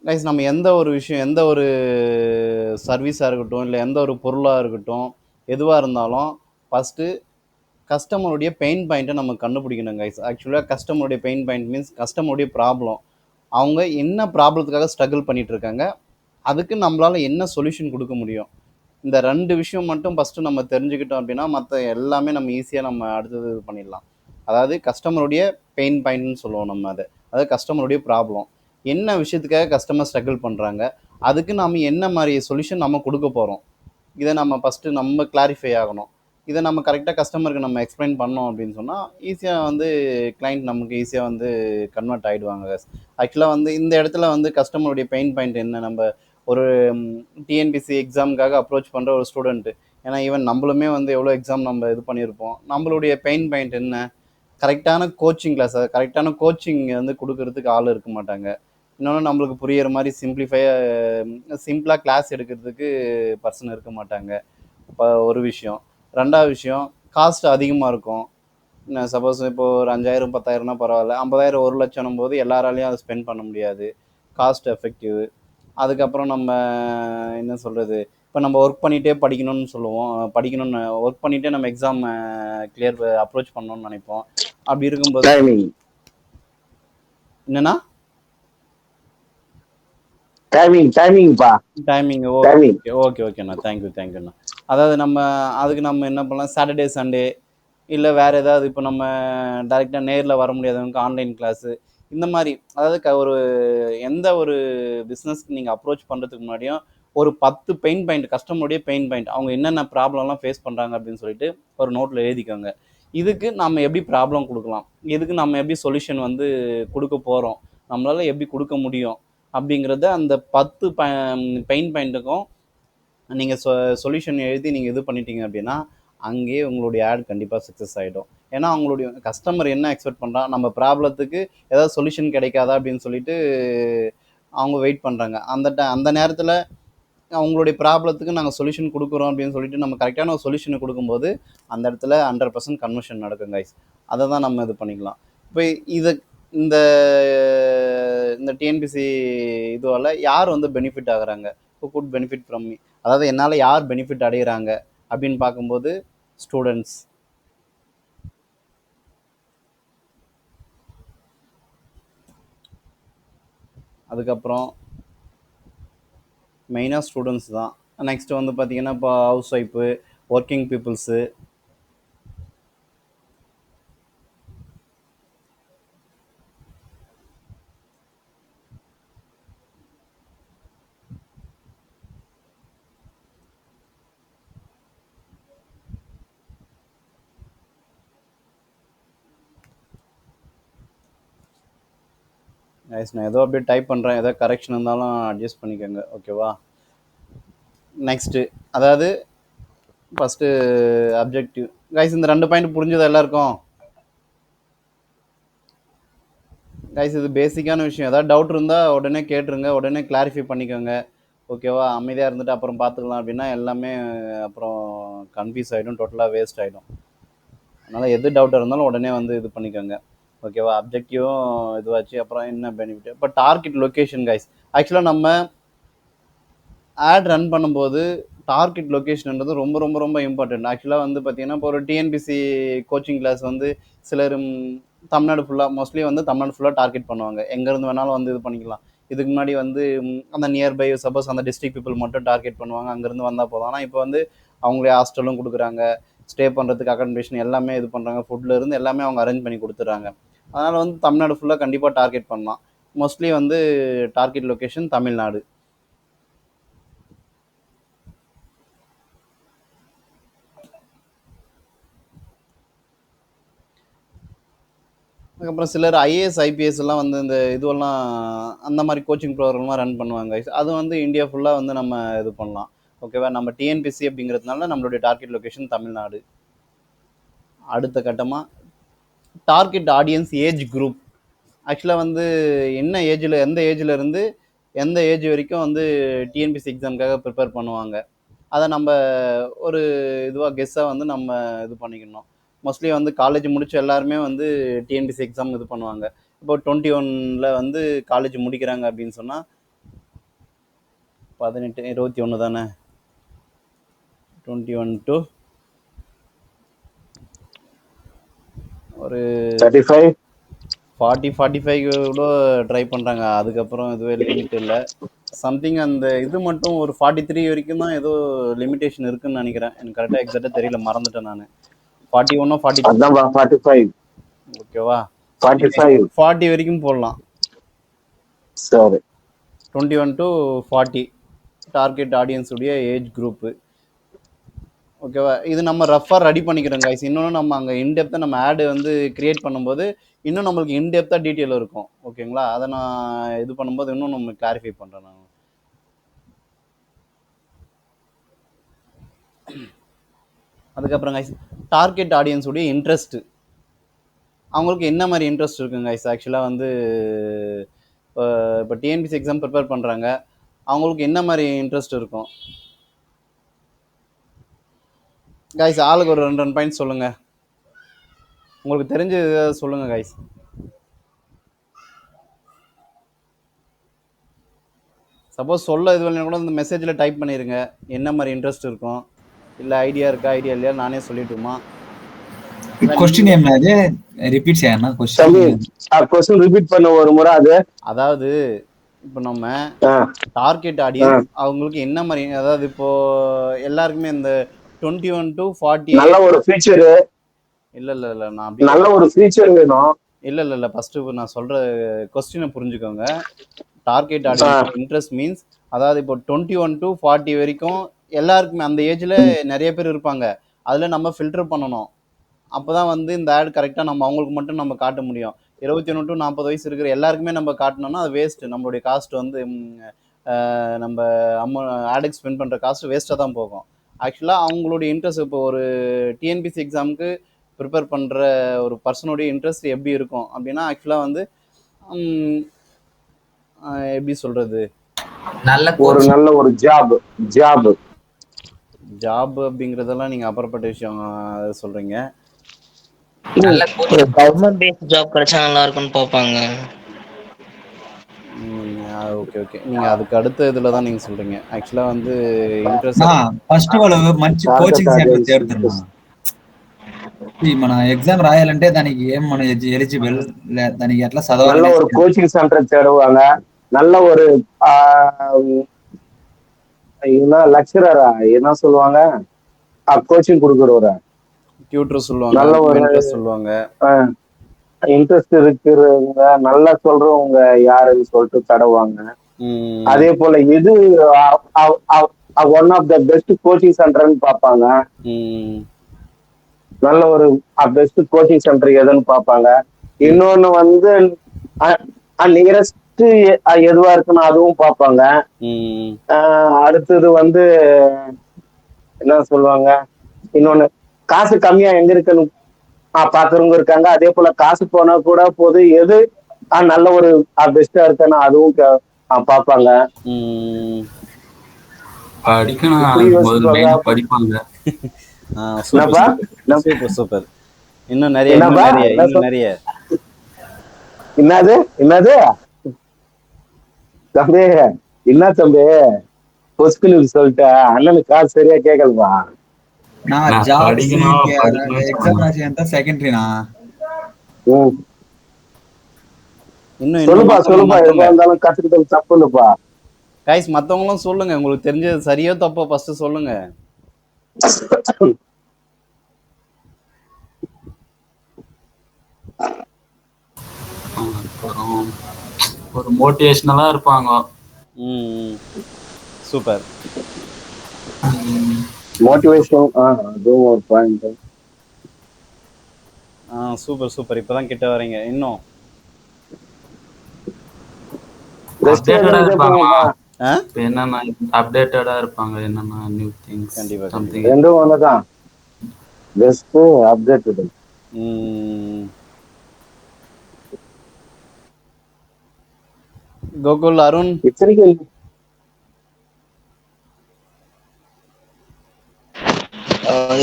கைஸ்? நம்ம எந்த ஒரு விஷயம், எந்த ஒரு சர்வீஸாக இருக்கட்டும், இல்லை எந்த ஒரு பொருளாக இருக்கட்டும், எதுவாக இருந்தாலும் ஃபஸ்ட்டு கஸ்டமருடைய பெயின் பாயிண்ட்டை நம்ம கண்டுபிடிக்கணும் கைஸ். ஆக்சுவலாக கஸ்டமருடைய பெயின் பாயிண்ட் மீன்ஸ் கஸ்டமருடைய ப்ராப்ளம். அவங்க என்ன ப்ராப்ளத்துக்காக ஸ்ட்ரகிள் பண்ணிகிட்டு இருக்காங்க, அதுக்கு நம்மளால் என்ன சொல்யூஷன் கொடுக்க முடியும். இந்த 2 விஷயம் மட்டும் ஃபஸ்ட்டு நம்ம தெரிஞ்சுக்கிட்டோம் அப்படின்னா மற்ற எல்லாமே நம்ம ஈஸியாக நம்ம அடுத்தது இது பண்ணிடலாம். அதாவது கஸ்டமருடைய பெயின் பாயிண்ட்னு சொல்லுவோம் நம்ம அதை. அதாவது கஸ்டமருடைய ப்ராப்ளம், என்ன விஷயத்துக்காக கஸ்டமர் ஸ்ட்ரகிள் பண்ணுறாங்க, அதுக்கு நம்ம என்ன மாதிரி சொல்யூஷன் நம்ம கொடுக்க போகிறோம், இதை நம்ம ஃபஸ்ட்டு நம்ம கிளாரிஃபை ஆகணும். இதை நம்ம கரெக்டாக கஸ்டமருக்கு நம்ம எக்ஸ்பிளைன் பண்ணோம் அப்படின்னு சொன்னால் ஈஸியாக வந்து கிளைண்ட் நமக்கு ஈஸியாக வந்து கன்வெர்ட் ஆகிடுவாங்க. ஆக்சுவலாக வந்து இந்த இடத்துல வந்து கஸ்டமருடைய பெயின் பாயிண்ட் என்ன, நம்ம ஒரு டிஎன்பிசி எக்ஸாமுக்காக அப்ரோச் பண்ணுற ஒரு ஸ்டூடெண்ட்டு, ஏன்னா ஈவன் நம்மளுமே வந்து எவ்வளோ எக்ஸாம் நம்ம இது பண்ணியிருப்போம், நம்மளுடைய பெயின் பாயிண்ட் என்ன, கரெக்டான கோச்சிங் கிளாஸ், கரெக்டான கோச்சிங் வந்து கொடுக்கறதுக்கு ஆள் இருக்க மாட்டாங்க. இன்னொன்று நம்மளுக்கு புரியிற மாதிரி சிம்பிளாக கிளாஸ் எடுக்கிறதுக்கு பர்சன் இருக்க மாட்டாங்க. இப்போ ஒரு விஷயம். 2வது விஷயம், காஸ்ட் அதிகமாக இருக்கும். சப்போஸ் இப்போ ஒரு 5000 10,000னா பரவாயில்ல, 50,000 1,00,000 போது எல்லாராலையும் அதை ஸ்பெண்ட் பண்ண முடியாது. Cost effective. அதுக்கப்புறம் நம்ம என்ன சொல்கிறது, இப்போ நம்ம ஒர்க் பண்ணிகிட்டே படிக்கணும்னு சொல்லுவோம், படிக்கணும்னு ஒர்க் பண்ணிகிட்டே நம்ம எக்ஸாம் கிளியர் அப்ரோச் பண்ணணும்னு நினைப்போம். அப்படி இருக்கும்போது என்னன்னா டைமிங் ஓகேண்ணா, தேங்க்யூண்ணா. அதாவது நம்ம அதுக்கு நம்ம என்ன பண்ணலாம், சாட்டர்டே சண்டே இல்லை வேறு ஏதாவது, இப்போ நம்ம டைரெக்டாக நேரில் வர முடியாதவங்களுக்கு ஆன்லைன் கிளாஸு, இந்த மாதிரி. அதாவது ஒரு எந்த ஒரு பிஸ்னஸ்க்கு நீங்கள் அப்ரோச் பண்ணுறதுக்கு முன்னாடியும் ஒரு 10 பெயின் பாயிண்ட், கஸ்டமருடைய பெயின் பாயிண்ட், அவங்க என்னென்ன ப்ராப்ளம்லாம் ஃபேஸ் பண்ணுறாங்க அப்படின்னு சொல்லிட்டு ஒரு நோட்டில் எழுதிக்கோங்க. இதுக்கு நம்ம எப்படி ப்ராப்ளம் கொடுக்கலாம், இதுக்கு நம்ம எப்படி சொல்யூஷன் வந்து கொடுக்க போகிறோம், நம்மளால் எப்படி கொடுக்க முடியும் அப்படிங்கிறத அந்த 10 பெயின் பாயிண்ட்டுக்கும் நீங்கள் சொல்யூஷன் எழுதி நீங்கள் இது பண்ணிட்டீங்க அப்படின்னா அங்கேயே உங்களுடைய ஆட் கண்டிப்பாக சக்ஸஸ் ஆகிடும். ஏன்னா அவங்களுடைய கஸ்டமர் என்ன எக்ஸ்பெக்ட் பண்ணுறான், நம்ம ப்ராப்ளத்துக்கு ஏதாவது சொல்யூஷன் கிடைக்காதா அப்படின்னு சொல்லிட்டு அவங்க வெயிட் பண்ணுறாங்க. அந்த நேரத்தில் அவங்களுடைய ப்ராப்ளத்துக்கு நாங்கள் சொல்யூஷன் கொடுக்குறோம் அப்படின்னு சொல்லிட்டு நம்ம கரெக்டான ஒரு சொல்யூஷனை கொடுக்கும்போது அந்த இடத்துல 100% கன்வர்ஷன் நடக்கும் கைஸ். அதை தான் நம்ம இது பண்ணிக்கலாம். இப்போ இந்த இந்த டிஎன்பிசி இதுவால் யார் வந்து பெனிஃபிட் ஆகுறாங்க, who could benefit from me, அதாவது என்னால் யார் பெனிஃபிட் அடைகிறாங்க அப்படின்னு பார்க்கும்போது ஸ்டூடெண்ட்ஸ். அதுக்கப்புறம் மெயினாக ஸ்டூடெண்ட்ஸ் தான். நெக்ஸ்ட்டு வந்து பார்த்திங்கன்னா இப்போ ஹவுஸ் ஒய்ஃபு, ஒர்க்கிங் பீப்புள்ஸு, நான் ஏதோ அப்படியே டைப் பண்ணுறேன், ஏதோ கரெக்ஷன் இருந்தாலும் அட்ஜஸ்ட் பண்ணிக்கோங்க. ஓகேவா? நெக்ஸ்ட்டு அதாவது ஃபஸ்ட்டு அப்ஜெக்டிவ். கைஸ் இந்த 2 பாயிண்ட் புரிஞ்சது எல்லாருக்கும்? கைஸ் இது பேசிக்கான விஷயம். ஏதாவது டவுட் இருந்தால் உடனே கேட்டுருங்க, உடனே கிளாரிஃபை பண்ணிக்கோங்க. ஓகேவா? அமைதியாக இருந்துட்டு அப்புறம் பார்த்துக்கலாம் அப்படின்னா எல்லாமே அப்புறம் கன்ஃபியூஸ் ஆகிடும், டோட்டலாக வேஸ்ட் ஆகிடும். அதனால் எது டவுட்டாக இருந்தாலும் உடனே வந்து இது பண்ணிக்கோங்க. ஓகேவா? அப்ஜெக்டிவும் இதுவாச்சு, அப்புறம் என்ன பெனிஃபிட். இப்போ டார்கெட் லொக்கேஷன் கைஸ். ஆக்சுவலாக நம்ம ஆட் ரன் பண்ணும்போது டார்கெட் லொக்கேஷன்ன்றது ரொம்ப ரொம்ப ரொம்ப இம்பார்ட்டன்ட். ஆக்சுவலாக வந்து பார்த்தீங்கன்னா, இப்போ ஒரு டிஎன்பிசி கோச்சிங் கிளாஸ் வந்து சிலர் தமிழ்நாடு ஃபுல்லாக மோஸ்ட்லி வந்து தமிழ்நாடு ஃபுல்லாக டார்கெட் பண்ணுவாங்க. எங்கேருந்து வேணாலும் வந்து இது பண்ணிக்கலாம். இதுக்கு முன்னாடி வந்து அந்த நியர்பை சப்போஸ் அந்த டிஸ்ட்ரிக்ட் பீப்புள் மட்டும் டார்கெட் பண்ணுவாங்க. அங்கேருந்து வந்தால் போதும். ஆனால் இப்போ வந்து அவங்களே ஹாஸ்டலும் கொடுக்குறாங்க, ஸ்டே பண்ணுறதுக்கு அக்காமடேஷன் எல்லாமே இது பண்ணுறாங்க, ஃபுட்டில் இருந்து எல்லாமே அவங்க அரேஞ்ச் பண்ணி கொடுத்துட்றாங்க. அதனால் வந்து தமிழ்நாடு ஃபுல்லாக கண்டிப்பாக டார்கெட் பண்ணலாம். மோஸ்ட்லி வந்து டார்கெட் லொக்கேஷன் தமிழ்நாடு. அதுக்கப்புறம் சிலர் ஐஏஎஸ் ஐபிஎஸ் எல்லாம் வந்து இந்த இதுவெல்லாம் அந்த மாதிரி கோச்சிங் ப்ரோக்ராம்லாம் ரன் பண்ணுவாங்க. அது வந்து இந்தியா ஃபுல்லாக வந்து நம்ம இது பண்ணலாம். ஓகேவா? நம்ம டிஎன்பிசி அப்படிங்கிறதுனால நம்மளுடைய டார்கெட் லொக்கேஷன் தமிழ்நாடு. அடுத்த கட்டமாக டார்கெட் ஆடியன்ஸ் ஏஜ் குரூப். ஆக்சுவலாக வந்து என்ன ஏஜில், எந்த ஏஜில் இருந்து எந்த ஏஜ் வரைக்கும் வந்து டிஎன்பிசி எக்ஸாமுக்காக ப்ரிப்பேர் பண்ணுவாங்க, அதை நம்ம ஒரு இதுவாக கெஸ்ஸாக வந்து நம்ம இது பண்ணிக்கணும். மோஸ்ட்லி வந்து காலேஜ் முடிச்ச எல்லாருமே வந்து டிஎன்பிசி எக்ஸாம் இது பண்ணுவாங்க. இப்போ 21 வந்து காலேஜ் முடிக்கிறாங்க அப்படின்னு சொன்னால் 18 21 தானே, 21 to ஒரு 40-45 கூட ட்ரை பண்ணுறாங்க. அதுக்கப்புறம் இதுவே லிமிட் இல்லை. சம்திங் அந்த இது மட்டும் ஒரு 43 வரைக்கும் தான் ஏதோ லிமிடேஷன் இருக்குன்னு நினைக்கிறேன். எனக்கு கரெக்டாக எக்ஸாக்டாக தெரியல, மறந்துட்டேன் நான். 41 42 ஓகேவா? 40 வரைக்கும் போடலாம். 21 to 40 டார்கெட் ஆடியன்ஸ் உடைய ஏஜ் குரூப்பு. ஓகேவா? இது நம்ம ரஃபாக ரெடி பண்ணிக்கிறோம் கைஸ். இன்னொன்று நம்ம அங்கே இன்டெப்த்தாக நம்ம ஆடு வந்து கிரியேட் பண்ணும்போது இன்னும் நம்மளுக்கு இன்டெப்த்தாக டீட்டெயில் இருக்கும். ஓகேங்களா? அதை நான் இது பண்ணும்போது இன்னும் நம்ம கிளாரிஃபை பண்ணுறேன் நான். அதுக்கப்புறம் கைஸ் டார்கெட் ஆடியன்ஸ் உடைய இன்ட்ரெஸ்ட். அவங்களுக்கு என்ன மாதிரி இன்ட்ரெஸ்ட் இருக்குங்க கைஸ்? ஆக்சுவலாக வந்து இப்போ டிஎன்பிசி எக்ஸாம் ப்ரிப்பேர் பண்ணுறாங்க, அவங்களுக்கு என்ன மாதிரி இன்ட்ரெஸ்ட் இருக்கும் கைஸ்? ஆளுக்கு ஒரு 2 பாயிண்ட் சொல்லுங்க, உங்களுக்கு தெரிஞ்சு சொல்லுங்க கைஸ். சப்போஸ் சொல்ல இது பண்ணி கூட இந்த மெசேஜில் டைப் பண்ணிடுங்க, என்ன மாதிரி இன்ட்ரெஸ்ட் இருக்கும், இல்லை ஐடியா இருக்கா, ஐடியா இல்லையா, நானே சொல்லிட்டுமா? क्वेश्चन என்னது? ரிப்பீட் செய்யணும்னா क्वेश्चन ரிப்பீட் பண்ண ஒரு முறை. அது அதாவது இப்போ நம்ம டார்கெட் ஆடியன்ஸ் அவங்களுக்கு என்ன மாதிரி, அதாவது இப்போ எல்லாருக்குமே இந்த 21 to 40 நல்ல ஒரு ஃபீச்சர் இல்ல நான் நல்ல ஒரு ஃபீச்சர் வேணும். இல்ல ஃபர்ஸ்ட் நான் சொல்ற क्वेश्चனை புரிஞ்சுக்கோங்க. டார்கெட் ஆடியன்ஸ் இன்ட்ரெஸ்ட் மீன்ஸ், அதாவது இப்போ 21 to 40 வரைக்கும் எல்லாருக்குமே அந்த ஏஜ்ல நிறைய பேர் இருப்பாங்க. அதுல நம்ம ஃபில்டர் பண்ணணும். அப்போதான் வந்து இந்த ஆட் கரெக்டாக நம்ம அவங்களுக்கு மட்டும் நம்ம காட்ட முடியும். 21 to 40 வயசு இருக்கிற எல்லாருக்குமே நம்ம காட்டினோம்னா அது வேஸ்ட்டு. நம்மளுடைய காஸ்ட் வந்து நம்ம ஆடுக்கு ஸ்பெண்ட் பண்ணுற காஸ்ட் வேஸ்ட்டாக தான் போகும். ஆக்சுவலாக அவங்களுடைய இன்ட்ரெஸ்ட், இப்போ ஒரு டிஎன்பிசி எக்ஸாமுக்கு ப்ரிப்பேர் பண்ணுற ஒரு பர்சனுடைய இன்ட்ரெஸ்ட் எப்படி இருக்கும் அப்படின்னா, ஆக்சுவலாக வந்து எப்படி சொல்கிறது, நல்ல ஒரு ஜாப் அப்படிங்கிறதெல்லாம் நீங்கள் அப்புறப்பட்ட விஷயம் சொல்கிறீங்க. கவர்மெண்ட் பேஸ்ட் ஜாப் கிடைச்சா நல்லா இருக்கும்னு பார்ப்பாங்க. ஓகே நீங்க அதுக்கு அடுத்த இதுல தான் நீங்க சொல்றீங்க. ஆக்சுவலா வந்து ఇంట్రెస్ట్ ఫస్ట్ వాళ్ళు మంచి కోచింగ్ సెంటర్ చేరుతున్నా. మన ఎగ్జామ్ రాయాలంటే దానికి ఏం మన ఎలిజిబుల్, దానికి ఎట్లా చదవాలి? நல்ல ஒரு கோச்சிங் சென்டர் சேருவாங்க. நல்ல ஒரு லெக்சரரா என்ன சொல்லுவாங்க, கோச்சிங் கொடுக்குறவரா, டியூட்டர் சொல்லுவாங்க, நல்ல ஒரு மென்டர் சொல்லுவாங்க. இன்ட்ரெஸ்ட் இருக்கிறவங்க, நல்லா சொல்றவங்க யாருன்னு சொல்லிட்டு தடவாங்க. அதே போல எது one of the best coaching சென்டர்னு பார்ப்பாங்க. நல்ல ஒரு பெஸ்ட் கோச்சிங் சென்டர் எதுன்னு பார்ப்பாங்க. இன்னொன்னு வந்து நியரஸ்ட் எதுவா இருக்குன்னு அதுவும் பார்ப்பாங்க. அடுத்தது வந்து என்ன சொல்லுவாங்க, இன்னொன்னு காசு கம்மியா எங்க இருக்குன்னு பாக்குறவங்க இருக்காங்க. அதே போல காசு போனா கூட போது எது நல்ல ஒரு பெஸ்டா இருக்குன்னா அதுவும் பாப்பாங்க. சூப்பர். இன்னும் நிறைய என்னது தம்பி, என்ன தம்பி பொஸ்குன்னு சொல்லிட்டு அண்ணனுக்கு காசு சரியா கேட்கலப்பா. நான் நான் ஜாப்ஸ் படிக்கணும் படிக்கணும்னு எக்ஸாம் சொன்னேன். ராசியா செகண்டரினா. ம். இன்னும் இன்னும் சொல்லுப்பா மற்றவங்க சொல்லுப்பா, எதுவா மற்றவங்க இருந்தாலும் கத்துக்கிட்டது தப்பு இல்லப்பா. கைஸ் மற்றவங்களும் சொல்லுங்க, உங்களுக்கு தெரிஞ்சது சரியோ தப்போ ஃபர்ஸ்ட் சொல்லுங்க. அப்புறம் ஒரு மோட்டிவேஷனலா இருப்பாங்க. ம், சூப்பர். மோட்டிவேஷன், அதுவும் ஒரு பாயிண்ட். சூப்பர் சூப்பர், இப்பதான் கிட்ட வரீங்க. இன்னும் ரெஸ்ட் அப்டேட்டடா எதுவும் இருப்பாங்களா? கேட்பாங்கப்பா. இப்ப என்னன்னா அப்டேட்டடா இருப்பாங்க, என்னன்னா நியூ திங்ஸ் கண்டிப்பா கண்டிப்பா. சம்திங். ரெண்டும் ஒண்ணுதான். Best update. ம், கோகுல், அருண். இத்தனைக்கு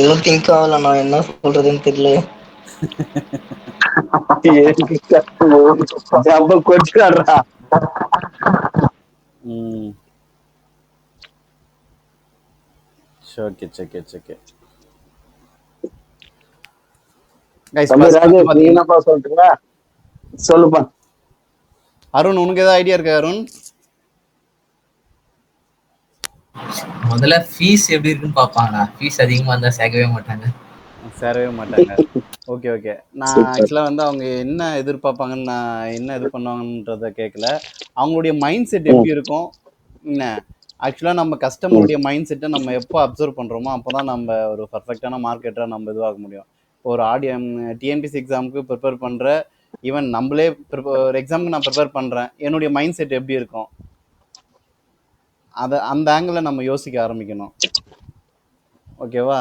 எதுவும் திங்க் ஆகல, நான் என்ன சொல்றதுன்னு தெரியல. ஜம்ப கொச்சுக்காடுறா. ம், ஓகே ஓகே ஓகே. கைஸ் தம்பி ஃபர்ஸ்ட் வந்து ராஜேஷ், நீ பாத்தீங்கன்னா, என்னப்பா சொல்றீங்க? சொல்லுப்பா. அருண் உனக்கு ஏதாவது ஐடியா இருக்கா அருண்? முதல்ல ஃபீஸ் எப்படி இருக்குன்னு பாப்பாங்கண்ணா. ஃபீஸ் அதிகமா இருந்தா சேர்க்கவே மாட்டாங்க. சேரவே மாட்டாங்க. Okay okay. நான் சூப்பர். ஆக்சுவலாக வந்து அவங்க என்ன எதிர்பார்ப்பாங்கன்னு, நான் என்ன இது பண்ணுவாங்கன்றத கேட்கல. அவங்களுடைய மைண்ட் செட் ம், எப்படி இருக்கும் என்ன. ஆக்சுவலாக நம்ம கஸ்டமருடைய மைண்ட் செட்டை நம்ம எப்போ அப்சர்வ் பண்ணுறோமோ அப்போ தான் நம்ம ஒரு பர்ஃபெக்டான மார்க்கெட்டராக நம்ம இதுவாக முடியும். இப்போ ஒரு டிஎன்பிசி எக்ஸாமுக்கு ப்ரிப்பேர் பண்ணுற, ஈவன் நம்மளே ஒரு எக்ஸாமுக்கு நான் ப்ரிப்பேர் பண்ணுறேன், என்னுடைய மைண்ட் செட் எப்படி இருக்கும், அதை அந்த ஆங்கிளில் நம்ம யோசிக்க ஆரம்பிக்கணும். ஓகேவா?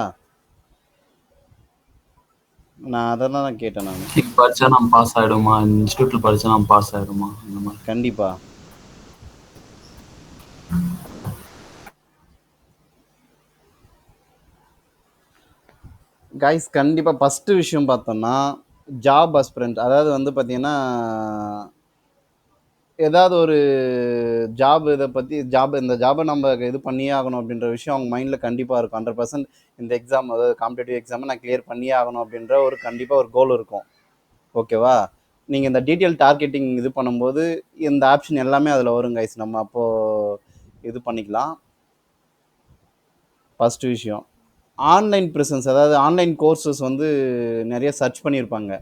நான் அதை தான் கேட்டேன் நான். படிச்சா நம்ம பாஸ் ஆயிடுமா, இன்ஸ்டியூட்ல படிச்சா நம்ம பாஸ் ஆயிடுமா, அந்த மாதிரி. கண்டிப்பா. கைஸ் கண்டிப்பாக ஃபஸ்ட்டு விஷயம் பார்த்தோம்னா, ஜாப் அஸ்பிரண்ட், அதாவது வந்து பார்த்தீங்கன்னா ஏதாவது ஒரு ஜாப், இதை பற்றி இந்த ஜாபை நம்ம இது பண்ணியே ஆகணும் அப்படின்ற விஷயம் அவங்க மைண்டில் கண்டிப்பாக இருக்கும். 100% இந்த எக்ஸாம், அதாவது காம்படிட்டிவ் எக்ஸாமை நான் கிளியர் பண்ணியே ஆகணும் அப்படின்ற ஒரு கண்டிப்பாக ஒரு கோல் இருக்கும். ஓகேவா? நீங்கள் இந்த டீட்டெயில் டார்கெட்டிங் இது பண்ணும்போது இந்த ஆப்ஷன் எல்லாமே அதில் வரும் கைஸ். நம்ம அப்போது இது பண்ணிக்கலாம். ஃபஸ்ட்டு விஷயம் ஆன்லைன் ப்ரெசன்ஸ், அதாவது ஆன்லைன் கோர்சஸ் வந்து நிறைய சர்ச் பண்ணியிருப்பாங்க.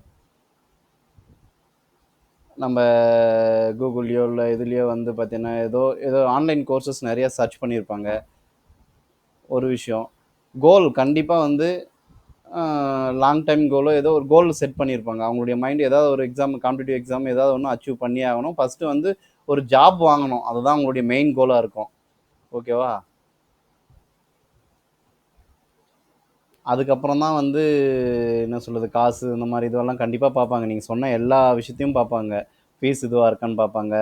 நம்ம கூகுள்லையோ இல்லை இதுலேயோ வந்து பார்த்தீங்கன்னா ஏதோ ஏதோ ஆன்லைன் கோர்சஸ் நிறைய சர்ச் பண்ணியிருப்பாங்க. ஒரு விஷயம் கோல் கண்டிப்பாக வந்து லாங் டைம் கோலோ ஏதோ ஒரு கோல் செட் பண்ணியிருப்பாங்க. அவங்களுடைய மைண்ட் ஏதாவது ஒரு எக்ஸாம், காம்படிட்டிவ் எக்ஸாம் ஏதாவது ஒன்று அச்சீவ் பண்ணியே ஆகணும். ஃபஸ்ட்டு வந்து ஒரு ஜாப் வாங்கணும், அதுதான் அவங்களுடைய மெயின் கோலாக இருக்கும். ஓகேவா? அதுக்கப்புறம் தான் வந்து என்ன சொல்கிறது, காசு இந்த மாதிரி இதுவெல்லாம் கண்டிப்பாக பார்ப்பாங்க. நீங்கள் சொன்ன எல்லா விஷயத்தையும் பார்ப்பாங்க. ஃபீஸ் இதுவாக இருக்கான்னு பார்ப்பாங்க,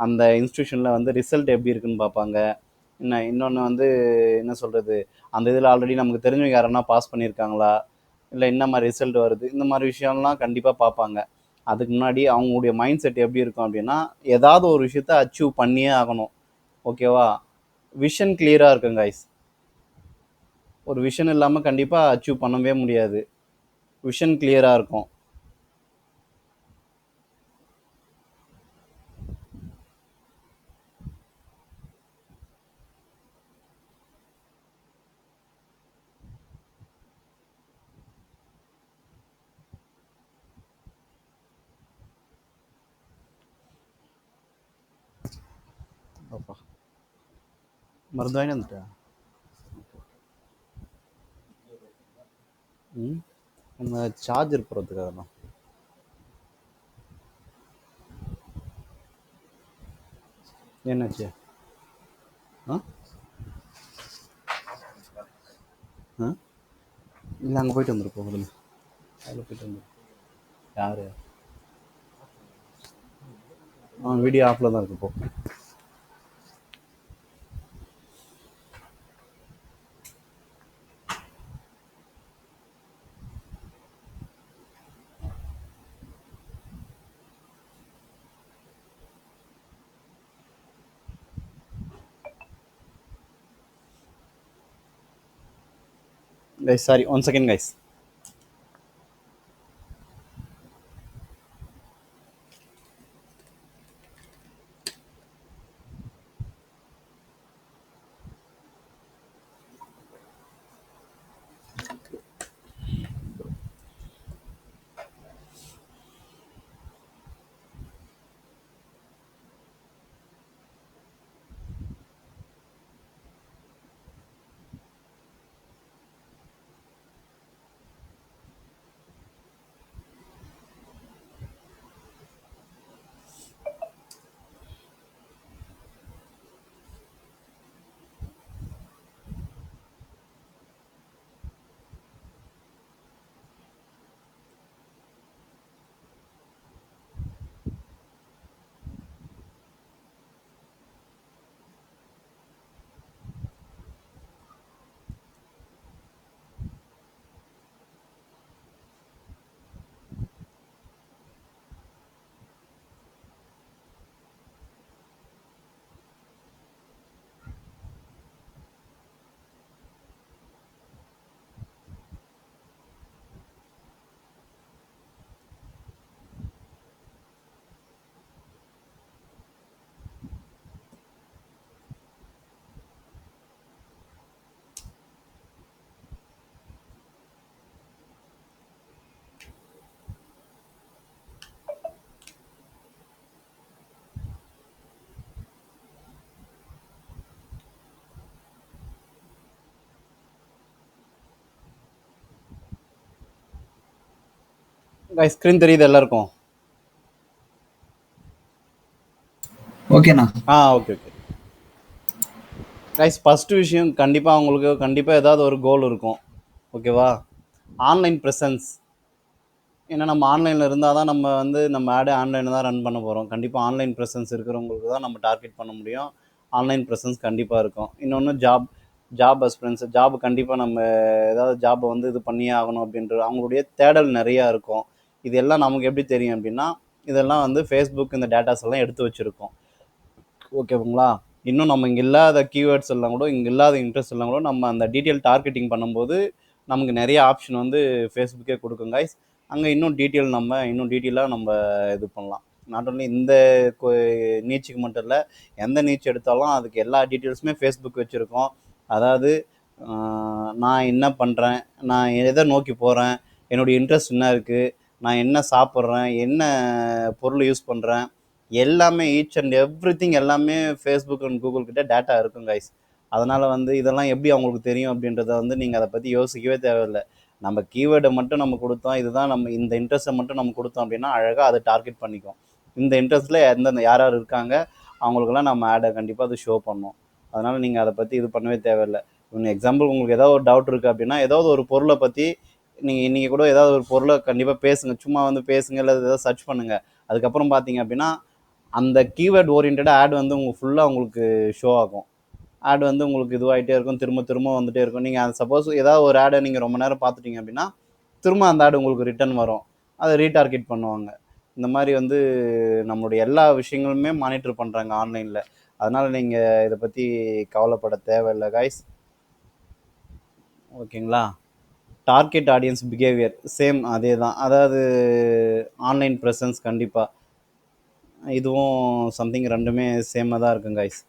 அந்த இன்ஸ்டியூஷனில் வந்து ரிசல்ட் எப்படி இருக்குன்னு பார்ப்பாங்க. இன்னொன்று வந்து என்ன சொல்கிறது, அந்த இதில் ஆல்ரெடி நமக்கு தெரிஞ்சவங்க யாருன்னா பாஸ் பண்ணியிருக்காங்களா, இல்லை என்ன மாதிரி ரிசல்ட் வருது, இந்த மாதிரி விஷயம்லாம் கண்டிப்பாக பார்ப்பாங்க. அதுக்கு முன்னாடி அவங்களுடைய மைண்ட் செட் எப்படி இருக்கும் அப்படின்னா, ஏதாவது ஒரு விஷயத்த அச்சீவ் பண்ணியே ஆகணும். ஓகேவா? விஷன் கிளியராக இருக்கும் கைஸ். ஒரு விஷன் இல்லாமல் கண்டிப்பாக அச்சீவ் பண்ணவே முடியாது. விஷன் கிளியராக இருக்கும். மருந்து வாங்கி வந்துட்டா. நம்ம சார்ஜர் போகிறதுக்காக தான். என்னாச்சு? ஆ ஆ இல்லை, அங்கே போயிட்டு வந்துருப்போம். அதில் போயிட்டு வந்துரு. யார்? வீடியோ ஆஃபில் தான் இருக்கு. போ. Guys sorry, one second guys. Guys screen தெரியுது எல்லாருக்கும்? ஓகேண்ணா. Okay okay guys. ஃபஸ்ட்டு விஷயம், கண்டிப்பாக அவங்களுக்கு கண்டிப்பாக ஏதாவது ஒரு கோல் இருக்கும், ஓகேவா? Online presence. ஏன்னா நம்ம ஆன்லைனில் இருந்தால் தான் நம்ம வந்து நம்ம ஆடை ஆன்லைனில் தான் ரன் பண்ண போகிறோம். கண்டிப்பாக ஆன்லைன் ப்ரெசன்ஸ் இருக்கிறவங்களுக்கு தான் நம்ம டார்கெட் பண்ண முடியும். ஆன்லைன் ப்ரெசன்ஸ் கண்டிப்பாக இருக்கும். இன்னொன்று ஜாப் அஸ்பிரன்ஸ். ஜாப் கண்டிப்பாக நம்ம ஏதாவது ஜாப்பை வந்து இது பண்ணியே ஆகணும் அப்படின்ற அவங்களுடைய தேடல் நிறையா இருக்கும். இது எல்லாம் நமக்கு எப்படி தெரியும் அப்படின்னா, இதெல்லாம் வந்து ஃபேஸ்புக் இந்த டேட்டாஸ் எல்லாம் எடுத்து வச்சுருக்கோம், ஓகேங்களா? இன்னும் நம்ம இங்கே இல்லாத கீவேர்ட்ஸ் எல்லாம் கூட, இங்கே இல்லாத இன்ட்ரெஸ்ட் எல்லாம் கூட நம்ம அந்த டீட்டெயில் டார்கெட்டிங் பண்ணும்போது நமக்கு நிறைய ஆப்ஷன் வந்து ஃபேஸ்புக்கே கொடுக்கும் கைஸ். அங்கே இன்னும் டீட்டெயிலாக நம்ம இது பண்ணலாம். நாட் ஒன்லி இந்த நீச்சுக்கு மட்டும் இல்லை, எந்த நீச் எடுத்தாலும் அதுக்கு எல்லா டீட்டெயில்ஸுமே ஃபேஸ்புக் வச்சுருக்கோம். அதாவது நான் என்ன பண்ணுறேன், நான் எதை நோக்கி போகிறேன், என்னுடைய இன்ட்ரெஸ்ட் என்ன இருக்குது, நான் என்ன சாப்பிட்றேன், என்ன பொருள் யூஸ் பண்ணுறேன், எல்லாமே ஈச் அண்ட் எவ்ரி திங் எல்லாமே ஃபேஸ்புக் அண்ட் கூகுள் கிட்ட டேட்டா இருக்கும் கைஸ். அதனால் வந்து இதெல்லாம் எப்படி அவங்களுக்கு தெரியும் அப்படின்றத வந்து நீங்கள் அதை பற்றி யோசிக்கவே தேவையில்லை. நம்ம கீவேர்டை மட்டும் நம்ம கொடுத்தோம், இதுதான் நம்ம இந்த இன்ட்ரெஸ்ட்டை மட்டும் நம்ம கொடுத்தோம் அப்படின்னா அழகாக அதை டார்கெட் பண்ணிக்கும். இந்த இன்ட்ரெஸ்ட்டில் எந்தெந்த யார் யார் இருக்காங்க அவங்களுக்கெல்லாம் நம்ம ஆடை கண்டிப்பாக அது ஷோ பண்ணோம். அதனால் நீங்கள் அதை பற்றி இது பண்ணவே தேவையில்லை. இன்னும் எக்ஸாம்பிள், உங்களுக்கு ஏதாவது ஒரு டவுட் இருக்குது அப்படின்னா, ஏதாவது ஒரு பொருளை பற்றி நீங்கள் இன்றைக்கி கூட ஏதாவது ஒரு பொருளை கண்டிப்பாக பேசுங்க, சும்மா வந்து பேசுங்க, இல்லை ஏதாவது சர்ச் பண்ணுங்கள். அதுக்கப்புறம் பார்த்தீங்க அப்படின்னா அந்த கீவேர்ட் ஓரியன்டாக ஆட் வந்து உங்களுக்கு ஃபுல்லாக உங்களுக்கு ஷோ ஆகும். ஆட் வந்து உங்களுக்கு இதுவாகிட்டே இருக்கும், திரும்ப திரும்ப வந்துகிட்டே இருக்கும். நீங்கள் அது சப்போஸ் ஏதாவது ஒரு ஆடை நீங்கள் ரொம்ப நேரம் பார்த்துட்டீங்க அப்படின்னா திரும்ப அந்த ஆடு உங்களுக்கு ரிட்டர்ன் வரும், அதை ரீடார்கெட் பண்ணுவாங்க. இந்த மாதிரி வந்து நம்மளுடைய எல்லா விஷயங்களுமே மானிட்டர் பண்ணுறாங்க ஆன்லைனில். அதனால் நீங்கள் இதை பற்றி கவலைப்பட தேவையில்லை கைஸ், ஓகேங்களா? டார்கெட் ஆடியன்ஸ் பிஹேவியர் சேம் அதே தான். அதாவது ஆன்லைன் ப்ரெசன்ஸ் கண்டிப்பாக இதுவும் சம்திங் ரெண்டுமே சேமாக தான் இருக்கும் கைஸ்.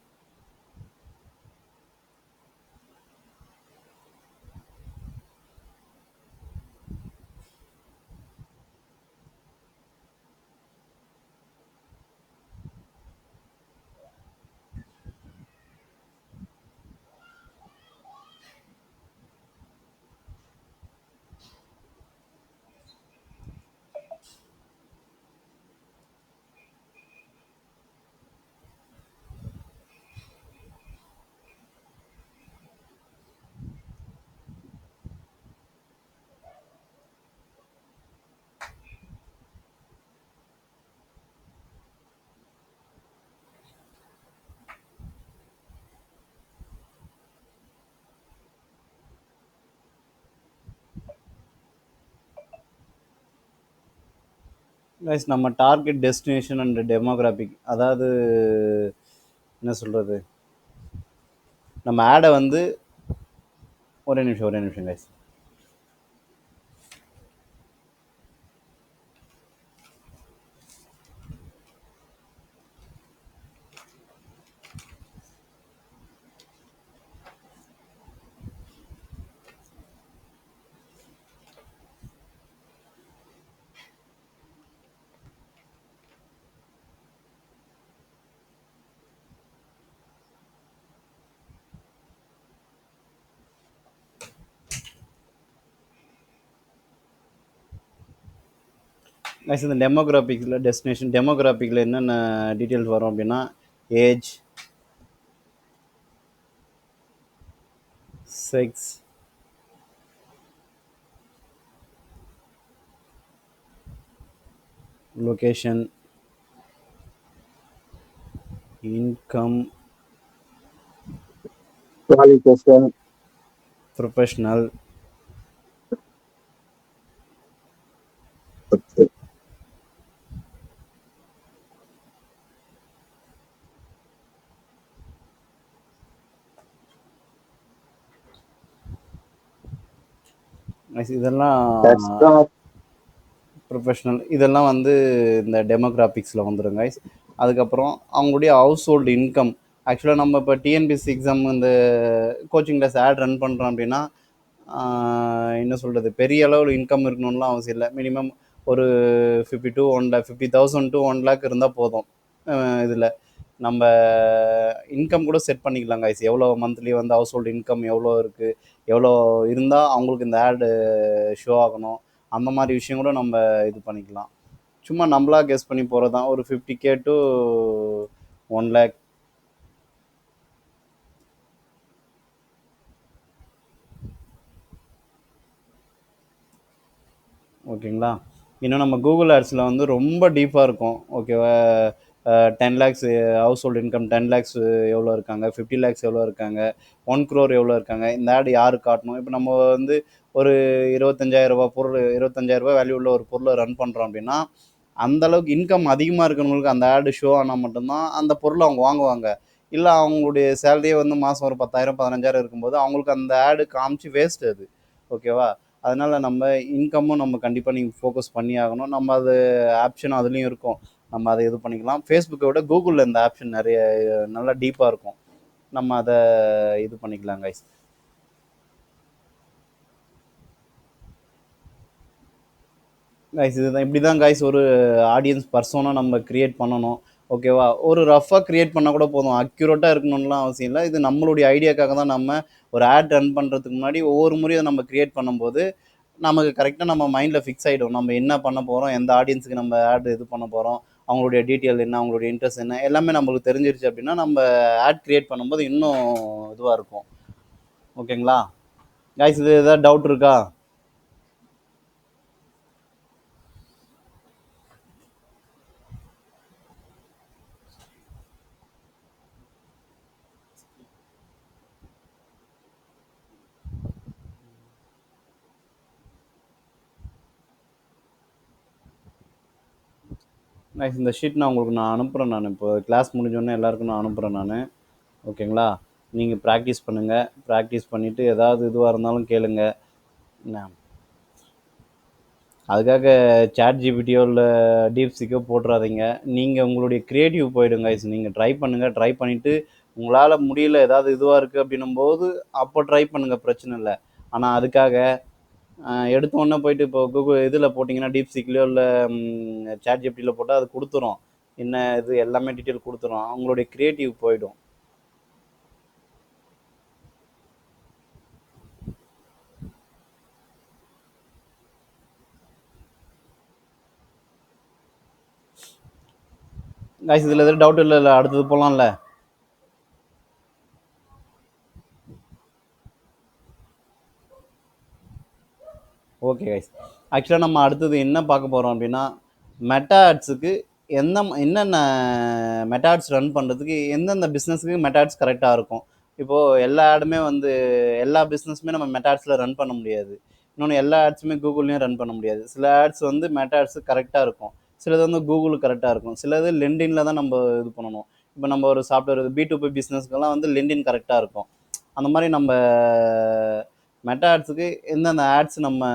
கைஸ், நம்ம டார்கெட் டெஸ்டினேஷன் அண்ட் டெமோகிராபிக், அதாவது என்ன சொல்கிறது, நம்ம ஆடை வந்து ஒரே நிமிஷம் கைஸ். கைஸ் இந்த டெமோகிராஃபிக்கில் டெஸ்டினேஷன் டெமோகிராஃபிக்கில் என்னென்ன டீட்டெயில்ஸ் வரும் அப்படின்னா age, sex, location, income, qualification, professional, இதெல்லாம் எக்ஸ்ட்ரா ப்ரொஃபஷ்னல் இதெல்லாம் வந்து இந்த டெமோகிராஃபிக்ஸில் வந்துடும் கைஸ். அதுக்கப்புறம் அவங்களுடைய ஹவுஸ் ஹோல்டு இன்கம். ஆக்சுவலாக நம்ம இப்போ டிஎன்பிஎஸ்சி எக்ஸாம் இந்த கோச்சிங் கிளாஸ் ஆட் ரன் பண்ணுறோம் அப்படின்னா என்ன சொல்கிறது, பெரிய அளவில் இன்கம் இருக்கணும்லாம் அவசியம் இல்லை. மினிமம் ஒரு 50,000 to 1 lakh இருந்தால் போதும். இதில் நம்ம இன்கம் கூட செட் பண்ணிக்கலாம் கைஸ். எவ்வளோ மந்த்லி வந்து ஹவுஸ் ஹோல்டு இன்கம் எவ்வளோ இருக்குது, எவ்வளோ இருந்தால் அவங்களுக்கு இந்த ஆடு ஷோ ஆகணும், அந்த மாதிரி விஷயம் கூட நம்ம இது பண்ணிக்கலாம். சும்மா நம்மளா கெஸ் பண்ணி போகிறது தான். ஒரு 50K to 1 lakh. ஓகேங்களா. இன்னும் நம்ம கூகுள் ஆட்ஸில் வந்து ரொம்ப டீப்பாக இருக்கும். ஓகேவா. 10 lakhs house hold income, 10 lakhs எவ்வளோ இருக்காங்க, 50 lakhs எவ்வளோ இருக்காங்க, 1 crore எவ்வளோ இருக்காங்க, இந்த ஆடு யார் காட்டணும். இப்போ நம்ம வந்து ஒரு 25,000 பொருள், 25,000 வேல்யூ உள்ள ஒரு பொருளை ரன் பண்ணுறோம் அப்படின்னா அந்தளவுக்கு இன்கம் அதிகமாக இருக்கிறவங்களுக்கு அந்த ஆடு ஷோ ஆனால் மட்டும்தான் அந்த பொருளை அவங்க வாங்குவாங்க. இல்லை அவங்களுடைய சேலரியே வந்து மாதம் ஒரு 10,000 15,000 இருக்கும்போது அவங்களுக்கு அந்த ஆடு காமிச்சு வேஸ்ட் அது. ஓகேவா. அதனால் நம்ம இன்கம்மும் நம்ம கண்டிப்பாக நீங்கள் ஃபோக்கஸ் பண்ணி ஆகணும். நம்ம அது ஆப்ஷன் அதுலேயும் இருக்கும், நம்ம அதை இது பண்ணிக்கலாம். ஃபேஸ்புக்கை விட கூகுளில் இந்த ஆப்ஷன் நிறைய நல்லா டீப்பாக இருக்கும், நம்ம அதை இது பண்ணிக்கலாம் கைஸ். கைஸ் இதுதான், இப்படி தான் கைஸ் ஒரு ஆடியன்ஸ் பர்சனாக நம்ம க்ரியேட் பண்ணணும். ஓகேவா. ஒரு ரஃபாக க்ரியேட் பண்ணால் கூட போதும், அக்யூரேட்டாக இருக்கணும்லாம் அவசியம் இல்லை. இது நம்மளுடைய ஐடியாக்காக தான். நம்ம ஒரு ஆட் ரன் பண்ணுறதுக்கு முன்னாடி ஒவ்வொரு முறையும் நம்ம க்ரியேட் பண்ணும்போது நமக்கு கரெக்டாக நம்ம மைண்டில் ஃபிக்ஸ் ஆகிடும், நம்ம என்ன பண்ண போகிறோம், எந்த ஆடியன்ஸுக்கு நம்ம ஆட் இது பண்ண போகிறோம், அவங்களுடைய டீட்டெயில் என்ன, அவங்களுடைய இன்ட்ரெஸ்ட் என்ன, எல்லாமே நம்மளுக்கு தெரிஞ்சிருச்சு அப்படின்னா நம்ம ஆட் க்ரியேட் பண்ணும்போது இன்னும் இதுவாக இருக்கும். ஓகேங்களா கைஸ். இது ஏதாவது டவுட் இருக்கா? கைஸ் இந்த ஷீட் நான் உங்களுக்கு அனுப்புகிறேன். நான் இப்போ கிளாஸ் முடிஞ்சோடனே எல்லாருக்கும் நான் அனுப்புகிறேன் நான். ஓகேங்களா. நீங்கள் ப்ராக்டிஸ் பண்ணுங்கள். ப்ராக்டிஸ் பண்ணிவிட்டு ஏதாவது இதுவாக இருந்தாலும் கேளுங்க. என்ன அதுக்காக சாட் ஜிபிடியோ இல்லை டீப்சிக்கோ போட்டுறாதீங்க. நீங்கள் உங்களுடைய க்ரியேட்டிவ் போயிடுங்க கைஸ். நீங்கள் ட்ரை பண்ணுங்கள். ட்ரை பண்ணிவிட்டு உங்களால் முடியல, ஏதாவது இதுவாக இருக்குது அப்படின்னும்போது அப்போ ட்ரை பண்ணுங்கள், பிரச்சனை இல்லை. ஆனால் அதுக்காக எடுத்தோடனே போயிட்டு இப்போ கூகுள் இதில் போட்டிங்கன்னா டீப்சிக்லையோ இல்லை சாட் ஜிபிடியில் போட்டால் அது கொடுத்துரும், என்ன இது எல்லாமே டீட்டெயில் கொடுத்துரும். அவங்களுடைய க்ரியேட்டிவ் போயிடும். கைஸ் இதில் எதுவும் டவுட் இல்லை, அடுத்தது போகலாம்ல. Okay guys. ஆக்சுவலாக நம்ம அடுத்தது என்ன பார்க்க போகிறோம் அப்படின்னா மெட்டா ஆட்ஸுக்கு என்னென்ன மெட்டா ஆட்ஸ் ரன் பண்ணுறதுக்கு எந்தெந்த பிஸ்னஸுக்கு மெட்டா ஆட்ஸ் கரெக்டாக இருக்கும். இப்போது எல்லா ஆடுமே வந்து எல்லா பிஸ்னஸுமே நம்ம மெட்டா ஆட்ஸில் ரன் பண்ண முடியாது. இன்னொன்று எல்லா ஆட்ஸுமே கூகுள்லேயும் ரன் பண்ண முடியாது. சில ஆட்ஸ் வந்து மெட்டா ஆட்ஸு கரெக்டாக இருக்கும், சிலது வந்து கூகுள் கரெக்டாக இருக்கும், சிலது லிங்க்டின்ல தான் நம்ம இது பண்ணணும். இப்போ நம்ம ஒரு சாஃப்ட்வேர் B2B பிஸ்னஸ்க்கெல்லாம் வந்து லிங்க்டின் கரெக்டாக இருக்கும். அந்த மாதிரி நம்ம மெட்டா ஆட்ஸுக்கு எந்தெந்த ஆட்ஸ் நம்ம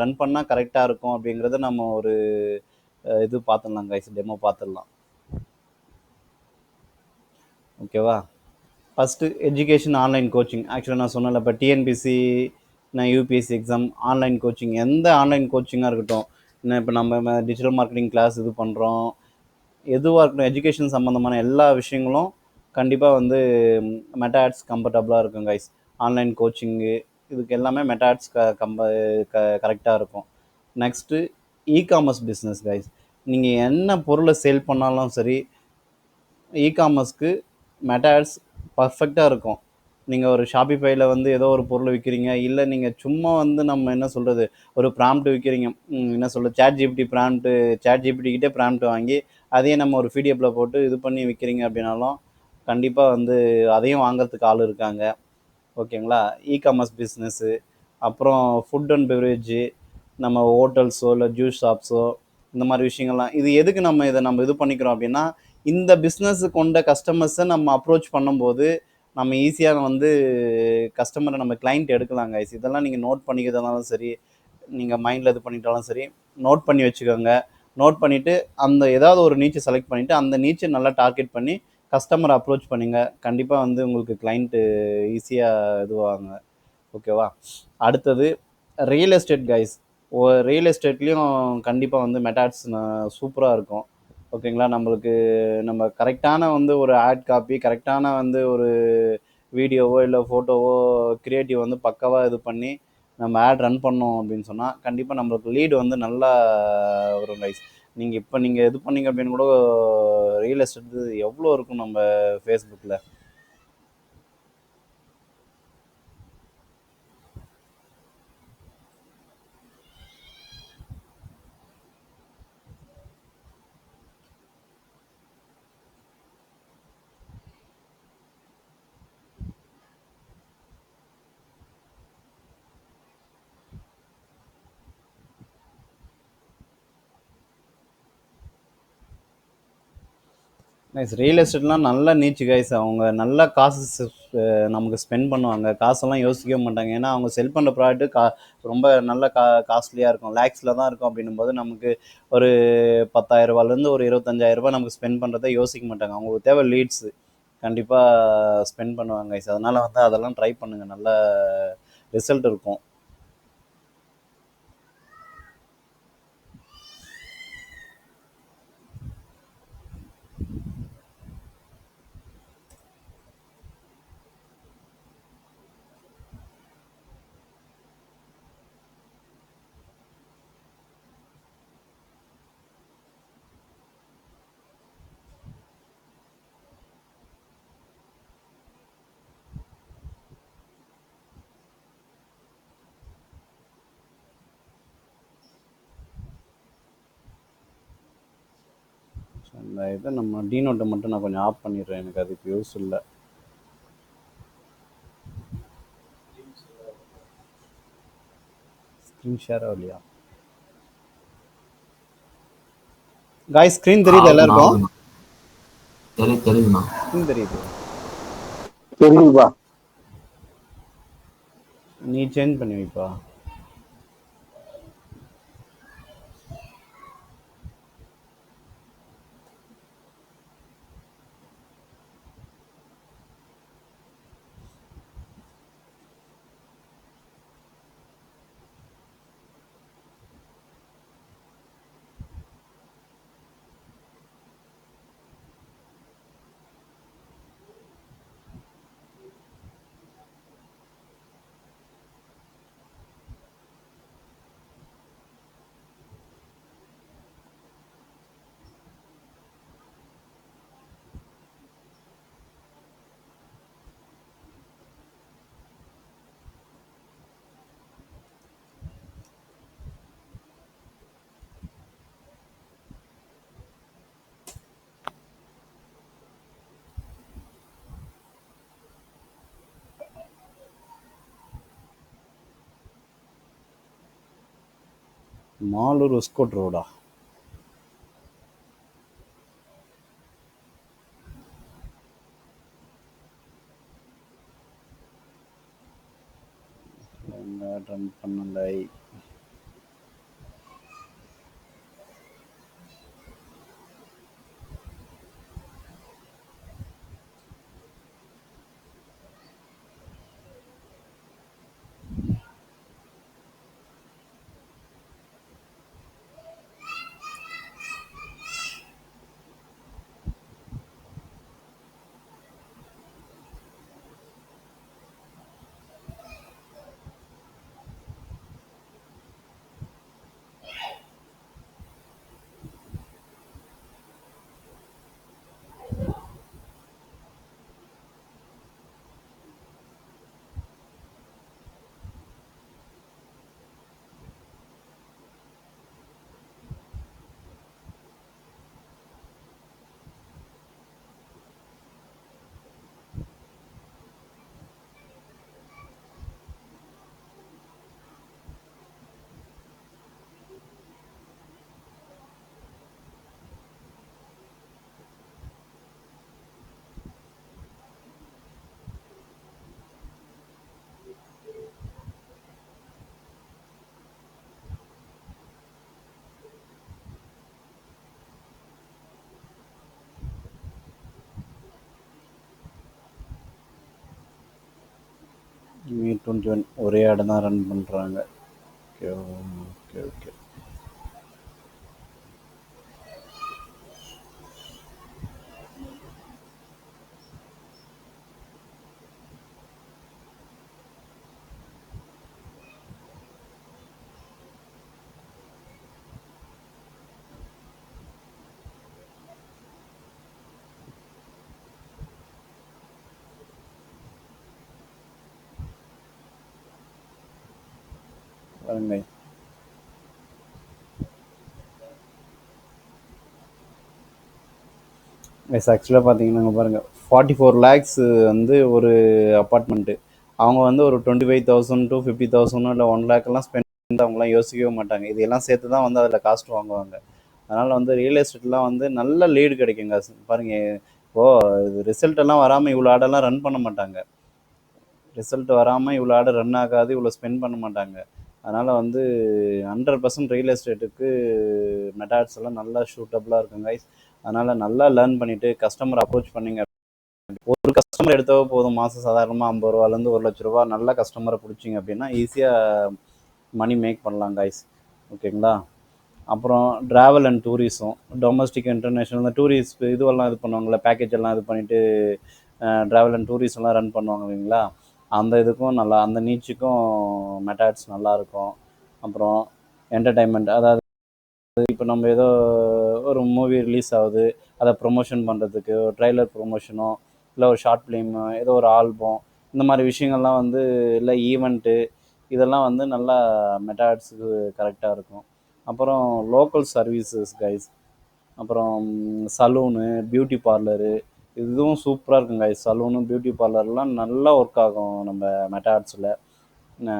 ரன் பண்ணால் கரெக்டாக இருக்கும் அப்படிங்கிறத நம்ம ஒரு இது பார்த்துடலாம் கைஸ், டெமோ பார்த்துடலாம். ஓகேவா. First education online coaching. ஆக்சுவலாக நான் சொன்னல, இப்போ டிஎன்பிசி, நான் யூபிஎஸ்சி எக்ஸாம் ஆன்லைன் கோச்சிங், எந்த ஆன்லைன் கோச்சிங்காக இருக்கட்டும், இன்னும் இப்போ நம்ம டிஜிட்டல் மார்க்கெட்டிங் கிளாஸ் இது பண்ணுறோம், எதுவாக இருக்கட்டும், எஜுகேஷன் சம்மந்தமான எல்லா விஷயங்களும் கண்டிப்பாக வந்து மெட்டா ஆட்ஸ் கம்ஃபர்டபுளாக இருக்கும் கைஸ். ஆன்லைன் கோச்சிங்கு இதுக்கு எல்லாமே மெட்டா ஆட்ஸ் கரெக்டாக இருக்கும். Next commerce business guys. நீங்கள் என்ன பொருளை சேல் பண்ணாலும் சரி, காமர்ஸ்க்கு மெட்டா ஆட்ஸ் பர்ஃபெக்டாக இருக்கும். நீங்கள் ஒரு ஷாப்பிஃபைல வந்து ஏதோ ஒரு பொருள் விற்கிறீங்க, இல்லை நீங்கள் சும்மா வந்து நம்ம என்ன சொல்கிறது, ஒரு ப்ராம்ப்ட் விற்கிறீங்க, என்ன சொல்கிறது, சேட் ஜிபிடி கிட்டே ப்ராம்ப்ட் வாங்கி அதையே நம்ம ஒரு பிடிஎஃப்ல போட்டு இது பண்ணி விற்கிறீங்க அப்படின்னாலும் கண்டிப்பாக வந்து அதையும் வாங்குறதுக்கு ஆள் இருக்காங்க. ஓகேங்களா? காமர்ஸ் பிஸ்னஸ்ஸு, அப்புறம் ஃபுட் அண்ட் பெவரேஜு, நம்ம ஹோட்டல்ஸோ இல்லை ஜூஸ் ஷாப்ஸோ, இந்த மாதிரி விஷயங்கள்லாம் இது எதுக்கு நம்ம இது பண்ணிக்கிறோம் அப்படின்னா, இந்த பிஸ்னஸ் கொண்ட கஸ்டமர்ஸை நம்ம அப்ரோச் பண்ணும்போது நம்ம ஈஸியாக வந்து கஸ்டமரை நம்ம கிளைண்ட் எடுக்கலாம் கைஸ். இதெல்லாம் நீங்கள் நோட் பண்ணிக்கிறதுனாலும் சரி, நீங்கள் மைண்டில் இது பண்ணிட்டாலும் சரி, நோட் பண்ணி வச்சுக்கோங்க. நோட் பண்ணிவிட்டு அந்த ஏதாவது ஒரு நீச்சை செலக்ட் பண்ணிவிட்டு அந்த நீச்சை நல்லா டார்கெட் பண்ணி கஸ்டமரை அப்ரோச் பண்ணுங்க. கண்டிப்பாக வந்து உங்களுக்கு கிளைண்ட்டு ஈஸியாக இதுவாங்க. ஓகேவா? அடுத்தது ரியல் எஸ்டேட் கைஸ். ரியல் எஸ்டேட்லேயும் கண்டிப்பாக வந்து மெட்டாட்ஸ் சூப்பராக இருக்கும். ஓகேங்களா? நம்மளுக்கு நம்ம கரெக்டான வந்து ஒரு ஆட் காப்பி, கரெக்டான வந்து ஒரு வீடியோவோ இல்லை ஃபோட்டோவோ கிரியேட்டிவ் வந்து பக்காவாக இது பண்ணி நம்ம ஆட் ரன் பண்ணோம் அப்படின்னு சொன்னால் கண்டிப்பாக நம்மளுக்கு லீடு வந்து நல்லா வரும் கைஸ். நீங்கள் இது பண்ணீங்க அப்படின்னு கூட ரியல் எஸ்டேட் எவ்வளோ இருக்கும் நம்ம ஃபேஸ்புக்கில். நைஸ். ரியல் எஸ்டேட்லாம் நல்ல நீச்சு கைஸ். அவங்க நல்ல காசு நமக்கு ஸ்பெண்ட் பண்ணுவாங்க. காசெல்லாம் யோசிக்கவே மாட்டாங்க. ஏன்னா அவங்க செல் பண்ணுற ப்ராடக்ட்டு ரொம்ப நல்ல காஸ்ட்லியாக இருக்கும், லேக்ஸில் தான் இருக்கும். அப்படின்னும் போது நமக்கு ஒரு 10,000 ஒரு 25,000 நமக்கு ஸ்பெண்ட் பண்ணுறதை யோசிக்க மாட்டாங்க. அவங்களுக்கு தேவை லீட்ஸு. கண்டிப்பாக ஸ்பெண்ட் பண்ணுவாங்க கைஸ். அதனால் வந்து அதெல்லாம் ட்ரை பண்ணுங்கள், நல்ல ரிசல்ட் இருக்கும். இந்த இதை நம்ம டீனோட்டை மட்டும் நான் கொஞ்சம் ஆஃப் பண்ணிடுறேன், எனக்கு அதுக்கு யூஸ் இல்லை. ஸ்க்ரீன் ஷேர் ஆகலையா காய்ஸ்? ஸ்க்ரீன் தெரியுது எல்லாருக்கும்? தெரியுதுண்ணா. ஸ்க்ரீன் தெரியுது. தெரியுதுப்பா. நீ சேஞ்ச் பண்ணி வைப்பா. மாலூர் உஸ்கோட் ரோடா? ரன் பண்ணலை. 21 ஒரே இடம் தான் ரன் பண்ணுறாங்க. Okay okay okay. பாருங்க எஸ், ஆக்சுவலாக பார்த்தீங்கன்னா பாருங்கள் 44 lakhs வந்து ஒரு அப்பார்ட்மெண்ட்டு. அவங்க வந்து ஒரு 25,000 to 50,000 இல்லை 1 lakh ஸ்பெண்ட் அவங்களாம் யோசிக்கவே மாட்டாங்க. இதெல்லாம் சேர்த்து தான் வந்து அதில் காஸ்ட் வாங்குவாங்க. அதனால் வந்து ரியல் எஸ்டேட்லாம் வந்து நல்ல லீடு கிடைக்குங்க. பாருங்கள் இப்போது இது ரிசல்ட் எல்லாம் வராமல் இவ்வளோ ஆடெல்லாம் ரன் பண்ண மாட்டாங்க. ரிசல்ட் வராமல் இவ்வளோ ஆர்டர் ரன் ஆகாது, இவ்வளோ ஸ்பெண்ட் பண்ண மாட்டாங்க. அதனால் வந்து 100% ரியல் எஸ்டேட்டுக்கு மெட்டாட்ஸ் எல்லாம் நல்லா ஷூட்டபுளாக இருக்குங்க கைஸ். அதனால் நல்லா லேர்ன் பண்ணிவிட்டு கஸ்டமர் அப்ரோச் பண்ணிங்க. ஒரு கஸ்டமர் எடுத்தவோ போதும், மாதம் சாதாரணமாக 50 ரூபாலேருந்து 1 லட்ச ரூபா நல்ல கஸ்டமரை பிடிச்சிங்க அப்படின்னா ஈஸியாக மணி மேக் பண்ணலாம் கைஸ். ஓகேங்களா. அப்புறம் travel and tourism, domestic international இந்த டூரிஸ்ட் இதுவெல்லாம் இது பண்ணுவாங்கள்ல, பேக்கேஜ் எல்லாம் இது பண்ணிவிட்டு ட்ராவல் அண்ட் டூரிஸ்ட்லாம் ரன் பண்ணுவாங்க இல்லைங்களா. அந்த இதுக்கும் நல்லா, அந்த நீச்சுக்கும் மெட்டாட்ஸ் நல்லாயிருக்கும். அப்புறம் என்டர்டைன்மெண்ட், அதாவது இப்போ நம்ம ஏதோ ஒரு மூவி ரிலீஸ் ஆகுது, அதை ப்ரொமோஷன் பண்ணுறதுக்கு ஒரு ட்ரைலர் ப்ரொமோஷனோ இல்லை ஒரு ஷார்ட் ஃபிலிமு ஏதோ ஒரு ஆல்பம், இந்த மாதிரி விஷயங்கள்லாம் வந்து இல்லை ஈவெண்ட்டு, இதெல்லாம் வந்து நல்லா மெட்டாட்ஸுக்கு கரெக்டாக இருக்கும். அப்புறம் லோக்கல் சர்வீசஸ் கைஸ், அப்புறம் சலூனு, பியூட்டி பார்லரு, இதுவும் சூப்பராக இருக்கும் கைஸ். சலூனு பியூட்டி பார்லர்லாம் நல்லா ஒர்க் ஆகும் நம்ம மெட்டாட்ஸில். என்ன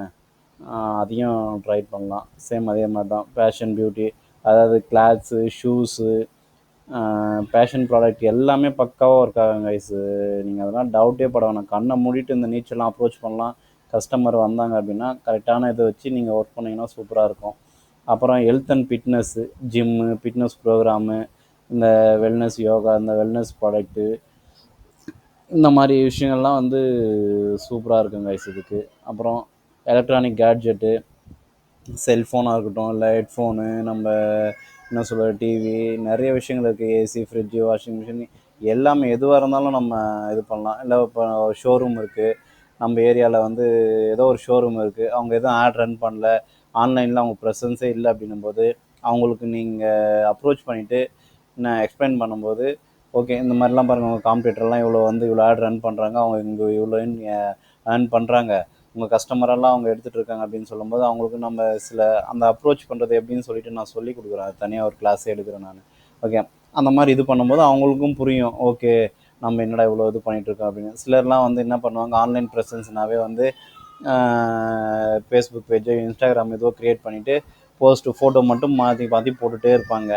அதையும் ட்ரை பண்ணலாம். சேம் அதே மாதிரி தான் ஃபேஷன் பியூட்டி, அதாவது கிளாத்ஸு, ஷூஸு, ஃபேஷன் ப்ராடக்ட் எல்லாமே பக்காவாக ஒர்க் ஆகும் கைஸு. நீங்கள் அதெல்லாம் டவுட்டே பட வேணாம். கண்ணை மூடிட்டு இந்த நீச்சலாம் அப்ரோச் பண்ணலாம். கஸ்டமர் வந்தாங்க அப்படின்னா கரெக்டான இதை வச்சு நீங்கள் ஒர்க் பண்ணிங்கன்னா சூப்பராக இருக்கும். அப்புறம் health and fitness, gym, fitness program, இந்த வெல்னஸ் யோகா, இந்த வெல்னஸ் ப்ராடக்ட்டு, இந்த மாதிரி விஷயங்கள்லாம் வந்து சூப்பராக இருக்கும் கைஸ் இதுக்கு. அப்புறம் எலக்ட்ரானிக் கேட்ஜெட்டு, செல்ஃபோனாக இருக்கட்டும் இல்லை ஹெட்ஃபோனு, நம்ம என்ன சொல்கிற டிவி, நிறைய விஷயங்கள் இருக்குது. ஏசி, ஃப்ரிட்ஜு, வாஷிங் மிஷின் எல்லாமே எதுவாக இருந்தாலும் நம்ம இது பண்ணலாம். இல்லை இப்போ ஷோரூம் இருக்குது நம்ம ஏரியாவில், வந்து ஏதோ ஒரு ஷோரூம் இருக்குது, அவங்க எதுவும் ஆட் ரன் பண்ணல, ஆன்லைனில் அவங்க ப்ரெசன்ஸே இல்லை அப்படின்னும்போது அவங்களுக்கு நீங்கள் அப்ரோச் பண்ணிவிட்டு நான் எக்ஸ்பிளைன் பண்ணும்போது, ஓகே இந்த மாதிரிலாம் பாருங்கள் உங்கள் காம்படிட்டர்லாம் இவ்வளோ வந்து இவ்வளோ ஆட் ரன் பண்ணுறாங்க, அவங்க இங்கே இவ்வளோ ஏர்ன் பண்ணுறாங்க, உங்கள் கஸ்டமரெல்லாம் அவங்க எடுத்துகிட்டு இருக்காங்க அப்படின்னு சொல்லும்போது அவங்களுக்கு நம்ம சில அந்த அப்ரோச் பண்ணுறது எப்படின்னு சொல்லிட்டு நான் சொல்லி கொடுக்குறேன். அது தனியாக ஒரு கிளாஸே எடுக்கிறேன் நான். ஓகே, அந்த மாதிரி இது பண்ணும்போது அவங்களுக்கும் புரியும், ஓகே நம்ம என்னடா இவ்வளோ இது பண்ணிகிட்ருக்கோம் அப்படின்னு. சிலர்லாம் வந்து என்ன பண்ணுவாங்க, ஆன்லைன் ப்ரெசன்ஸ்னாவே வந்து ஃபேஸ்புக் பேஜோ இன்ஸ்டாகிராம் ஏதோ க்ரியேட் பண்ணிவிட்டு போஸ்ட்டு ஃபோட்டோ மட்டும் மாற்றி மாற்றி போட்டுகிட்டே இருப்பாங்க.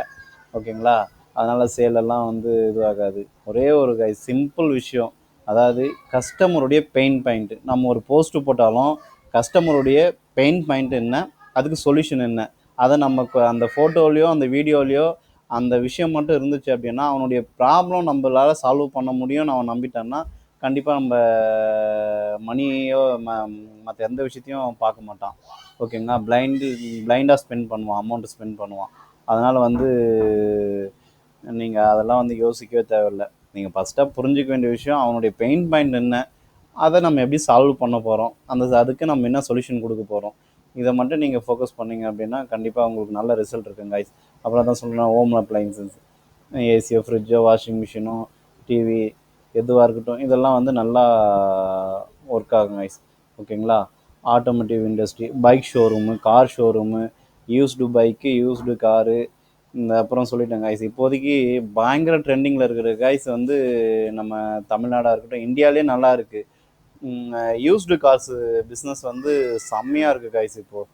ஓகேங்களா. அதனால் சேலெல்லாம் வந்து இதுவாகாது. ஒரே ஒரு சிம்பிள் விஷயம், அதாவது கஸ்டமருடைய பெயின் பாயிண்ட்டு. நம்ம ஒரு போஸ்ட்டு போட்டாலும் கஸ்டமருடைய பெயின் பாயிண்ட் என்ன, அதுக்கு சொல்யூஷன் என்ன, அதை நமக்கு அந்த ஃபோட்டோலையோ அந்த வீடியோலையோ அந்த விஷயம் மட்டும் இருந்துச்சு அப்படின்னா அவனுடைய ப்ராப்ளம் நம்மளால் சால்வ் பண்ண முடியும்னு அவன் நம்பிட்டான்னா கண்டிப்பாக நம்ம மணியோ மற்ற எந்த விஷயத்தையும் பார்க்க மாட்டான். ஓகேங்களா. பிளைண்டாக ஸ்பெண்ட் பண்ணுவான், அமௌண்ட்டு ஸ்பெண்ட் பண்ணுவான். அதனால் வந்து நீங்கள் அதெல்லாம் வந்து யோசிக்கவே தேவையில்லை. நீங்கள் ஃபஸ்ட்டாக புரிஞ்சிக்க வேண்டிய விஷயம் அவனுடைய பெயின் பாயிண்ட் என்ன, அதை நம்ம எப்படி சால்வ் பண்ண போகிறோம், அதுக்கு நம்ம என்ன சொல்யூஷன் கொடுக்க போகிறோம், இதை மட்டும் நீங்கள் ஃபோக்கஸ் பண்ணிங்க அப்படின்னா கண்டிப்பாக உங்களுக்கு நல்ல ரிசல்ட் இருக்குங்க கைஸ். அப்புறம் தான் சொல்கிறேன், ஹோம் அப்ளையன்சஸ், ஏசியோ, ஃப்ரிட்ஜோ, வாஷிங் மிஷினோ, டிவி எதுவாக இருக்கட்டும், இதெல்லாம் வந்து நல்லா ஒர்க் ஆகும் கைஸ். ஓகேங்களா. Automotive industry, bike showroom, car showroom, used bike, used car, இந்த அப்புறம் சொல்லிட்டேன் கைஸ். இப்போதைக்கு பயங்கர ட்ரெண்டிங்கில் இருக்கிற கைஸ் வந்து நம்ம தமிழ்நாடாக இருக்கட்டும், இந்தியாவிலே நல்லா இருக்குது. யூஸ்டு காசு பிஸ்னஸ் வந்து செம்மையாக இருக்குது கைஸ் இப்போது.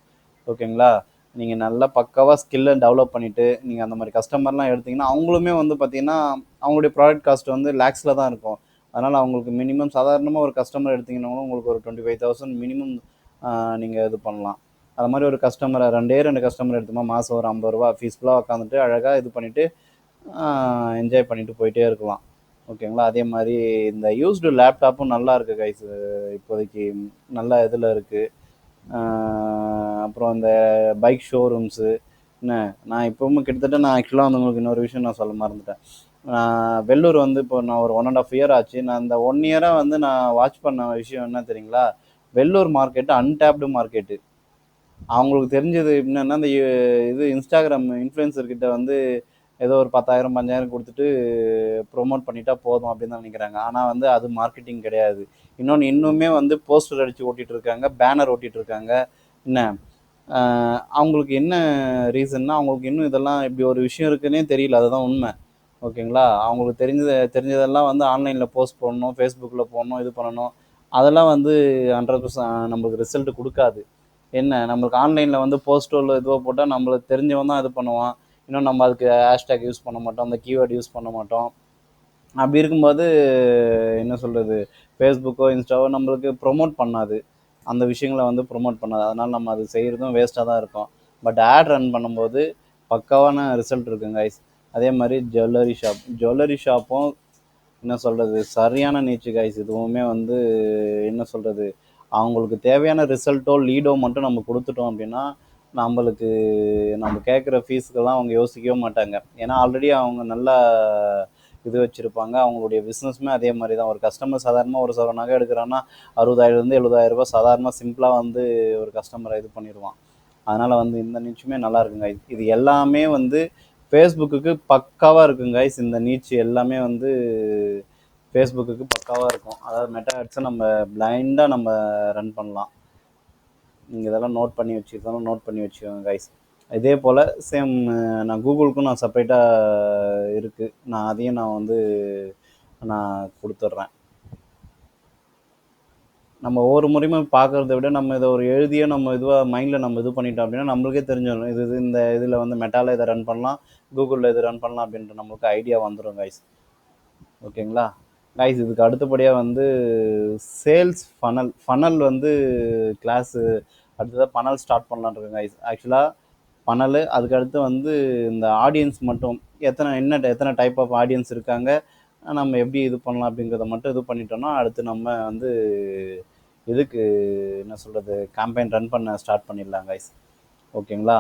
ஓகேங்களா. நீங்கள் நல்லா பக்காவாக ஸ்கில்லை டெவலப் பண்ணிவிட்டு நீங்கள் அந்த மாதிரி கஸ்டமர்லாம் எடுத்திங்கன்னா அவங்களுமே வந்து பார்த்திங்கன்னா அவங்களுடைய ப்ராடக்ட் காஸ்ட் வந்து லேக்ஸில் தான் இருக்கும். அதனால் அவங்களுக்கு மினிமம் சாதாரணமாக ஒரு கஸ்டமர் எடுத்திங்கன்னாலும் உங்களுக்கு ஒரு 25,000 மினிமம் நீங்கள் இது பண்ணலாம். அது மாதிரி ஒரு கஸ்டமரை 2 கஸ்டமர் எடுத்தோமா மாதம் ஒரு 50 ரூபா ஃபீஸ்ஃபுல்லாக உட்காந்துட்டு அழகாக இது பண்ணிவிட்டு என்ஜாய் பண்ணிவிட்டு போயிட்டே இருக்கலாம். ஓகேங்களா. அதே மாதிரி இந்த யூஸ்டு லேப்டாப்பும் நல்லா இருக்குது கைஸ். இப்போதைக்கு நல்ல இதில் இருக்குது. அப்புறம் இந்த பைக் ஷோரூம்ஸு என்ன, நான் இப்போவும் கிட்டத்தட்ட நான் ஆக்சுவலாக வந்து உங்களுக்கு இன்னொரு விஷயம் நான் சொல்ல மறந்துட்டேன். வெள்ளூர் வந்து இப்போ நான் ஒரு 1.5 இயர் ஆச்சு. நான் இந்த 1 இயராக வந்து நான் வாட்ச் பண்ண விஷயம் என்ன தெரியுங்களா, வெள்ளூர் மார்க்கெட்டு அன்டேப்டு மார்க்கெட்டு. அவங்களுக்கு தெரிஞ்சது என்னன்னா, இந்த இது இன்ஸ்டாகிராம் இன்ஃப்ளூயன்சர்கிட்ட வந்து ஏதோ ஒரு 10,000 5,000 கொடுத்துட்டு ப்ரொமோட் பண்ணிட்டா போதும் அப்படின்னு தான் நினைக்கிறாங்க. ஆனால் வந்து அது மார்க்கெட்டிங் கிடையாது. இன்னொன்று இன்னுமே வந்து போஸ்டர் அடித்து ஓட்டிகிட்டு இருக்காங்க, பேனர் ஓட்டிகிட்டு இருக்காங்க. என்ன அவங்களுக்கு என்ன ரீசன்னா, அவங்களுக்கு இன்னும் இதெல்லாம் இப்படி ஒரு விஷயம் இருக்குன்னே தெரியல. அதுதான் உண்மை. ஓகேங்களா. அவங்களுக்கு தெரிஞ்சதெல்லாம் வந்து ஆன்லைனில் போஸ்ட் பண்ணணும், ஃபேஸ்புக்கில் போடணும், இது பண்ணணும். அதெல்லாம் வந்து 100% நம்மளுக்கு ரிசல்ட் கொடுக்காது. என்ன, நம்மளுக்கு ஆன்லைனில் வந்து போஸ்ட்டோ இல்லை இதுவோ போட்டால் நம்மளுக்கு தெரிஞ்சவன் தான் இது பண்ணுவான். இன்னும் நம்ம அதுக்கு ஹேஷ்டேக் யூஸ் பண்ண மாட்டோம், அந்த கீவேர்டு யூஸ் பண்ண மாட்டோம். அப்படி இருக்கும்போது என்ன சொல்கிறது, ஃபேஸ்புக்கோ இன்ஸ்டாவோ நம்மளுக்கு ப்ரொமோட் பண்ணாது, அந்த விஷயங்களை வந்து ப்ரொமோட் பண்ணாது. அதனால் நம்ம அது செய்கிறதும் வேஸ்ட்டாக தான் இருக்கும். பட் ஆட் ரன் பண்ணும்போது பக்காவான ரிசல்ட் இருக்குங்க கைஸ். அதே மாதிரி ஜுவல்லரி ஷாப்பும் என்ன சொல்கிறது, சரியான நீச்சு கைஸ். இதுவுமே வந்து என்ன சொல்கிறது, அவங்களுக்கு தேவையான ரிசல்ட்டோ லீடோ மட்டும் நம்ம கொடுத்துட்டோம் அப்படின்னா நம்மளுக்கு நம்ம கேட்குற ஃபீஸுக்கெல்லாம் அவங்க யோசிக்கவே மாட்டாங்க. ஏன்னா ஆல்ரெடி அவங்க நல்லா இது வச்சுருப்பாங்க. அவங்களுடைய பிஸ்னஸுமே அதே மாதிரி தான். ஒரு கஸ்டமர் சாதாரணமாக ஒரு சவரன் நகை எடுக்கிறான்னா 60,000 70,000 ரூபாய் சாதாரணமாக சிம்பிளாக வந்து ஒரு கஸ்டமரை இது பண்ணிடுவான். அதனால் வந்து இந்த நீச்சுமே நல்லா இருக்குங்க. இது எல்லாமே வந்து ஃபேஸ்புக்கு பக்காவாக இருக்குங்க கைஸ். இந்த நீச்சு எல்லாமே வந்து ஃபேஸ்புக்கு பக்காவாக இருக்கும். அதாவது மெட்டா ஆட்ஸை நம்ம பிளைண்டாக நம்ம ரன் பண்ணலாம். நீங்கள் இதெல்லாம் நோட் பண்ணி வச்சுக்கோங்க கைஸ். இதே போல் சேம் நான் கூகுளுக்கும் நான் செப்பரேட்டாக இருக்குது, நான் அதையும் நான் வந்து நான் கொடுத்துட்றேன். நம்ம ஒவ்வொரு முறையுமே பார்க்குறத விட நம்ம இதை ஒரு எழுதியோ நம்ம இதுவாக மைண்டில் நம்ம இது பண்ணிட்டோம் அப்படின்னா நம்மளுக்கே தெரிஞ்சிடும். இந்த இதில் வந்து மெட்டாவில் இதை ரன் பண்ணலாம், கூகுளில் இதை ரன் பண்ணலாம் அப்படின்ட்டு நம்மளுக்கு ஐடியா வந்துடும் கைஸ். ஓகேங்களா கைஸ். இதுக்கு அடுத்தபடியாக வந்து சேல்ஸ் ஃபனல் வந்து கிளாஸு அடுத்ததாக ஃபனல் ஸ்டார்ட் பண்ணலான்னு இருக்கேன் கைஸ். ஆக்சுவலாக ஃபனல், அதுக்கடுத்து வந்து இந்த ஆடியன்ஸ் மட்டும் எத்தனை டைப் ஆஃப் ஆடியன்ஸ் இருக்காங்க, நம்ம எப்படி இது பண்ணலாம் அப்படிங்கிறத மட்டும் இது பண்ணிட்டோம்னா அடுத்து நம்ம வந்து இதுக்கு என்ன சொல்கிறது, கேம்பெயின் ரன் பண்ண ஸ்டார்ட் பண்ணிடலாம் கைஸ். ஓகேங்களா.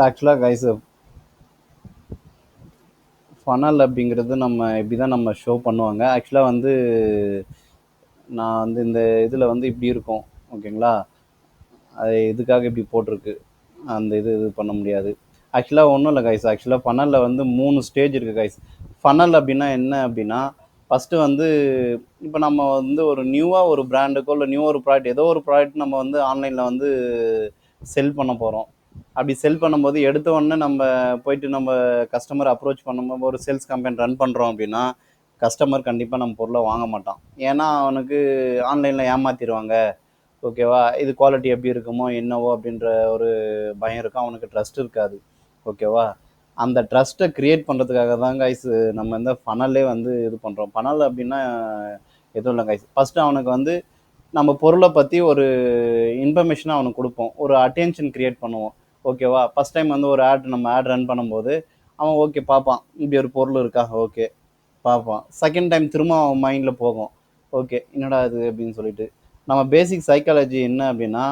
ஆக்சுவலாக கைஸ், ஃபனல் அப்படிங்கிறது நம்ம இப்படி தான் நம்ம ஷோ பண்ணுவாங்க. ஆக்சுவலாக வந்து நான் வந்து இந்த இதில் வந்து இப்படி இருக்கும். ஓகேங்களா. அது இதுக்காக இப்படி போட்டிருக்கு, அந்த இது பண்ண முடியாது. ஆக்சுவலாக ஒன்றும் இல்லை கைஸ். ஆக்சுவலாக ஃபனலில் வந்து 3 ஸ்டேஜ் இருக்குது கைஸ். ஃபனல் அப்படின்னா என்ன அப்படின்னா, ஃபஸ்ட்டு வந்து இப்போ நம்ம வந்து ஒரு நியூவாக ஒரு பிராண்டுக்கோ இல்லை நியூ ஒரு ப்ராடக்ட், ஏதோ ஒரு ப்ராடக்ட் நம்ம வந்து ஆன்லைனில் வந்து செல் பண்ண போகிறோம். அப்படி செல் பண்ணும்போது எடுத்த உடனே நம்ம போயிட்டு நம்ம கஸ்டமர் அப்ரோச் பண்ணும்போது ஒரு சேல்ஸ் கேம்பெயின் ரன் பண்ணுறோம் அப்படின்னா கஸ்டமர் கண்டிப்பாக நம்ம பொருளை வாங்க மாட்டான். ஏன்னா அவனுக்கு ஆன்லைனில் ஏமாற்றிடுவாங்க. ஓகேவா, இது குவாலிட்டி எப்படி இருக்குமோ என்னவோ அப்படின்ற ஒரு பயம் இருக்கும், அவனுக்கு ட்ரஸ்ட் இருக்காது. ஓகேவா, அந்த ட்ரஸ்ட்டை க்ரியேட் பண்ணுறதுக்காக தான் கைஸ் நம்ம இந்த ஃபனல்லே வந்து இது பண்ணுறோம். ஃபனல் அப்படின்னா எதுவும் இல்லை கைஸ், ஃபஸ்ட்டு அவனுக்கு வந்து நம்ம பொருளை பற்றி ஒரு இன்ஃபர்மேஷனை அவனுக்கு கொடுப்போம், ஒரு அட்டென்ஷன் க்ரியேட் பண்ணுவோம். ஓகேவா, ஃபஸ்ட் டைம் வந்து ஒரு நம்ம ஆட் ரன் பண்ணும்போது அவன் ஓகே பார்ப்பான், இப்படி ஒரு பொருள் இருக்கா, ஓகே பார்ப்பான். செகண்ட் டைம் திரும்ப அவன் மைண்டில் போகும், ஓகே என்னடா இது அப்படின்னு சொல்லிட்டு. நம்ம பேசிக் சைக்காலஜி என்ன அப்படின்னா,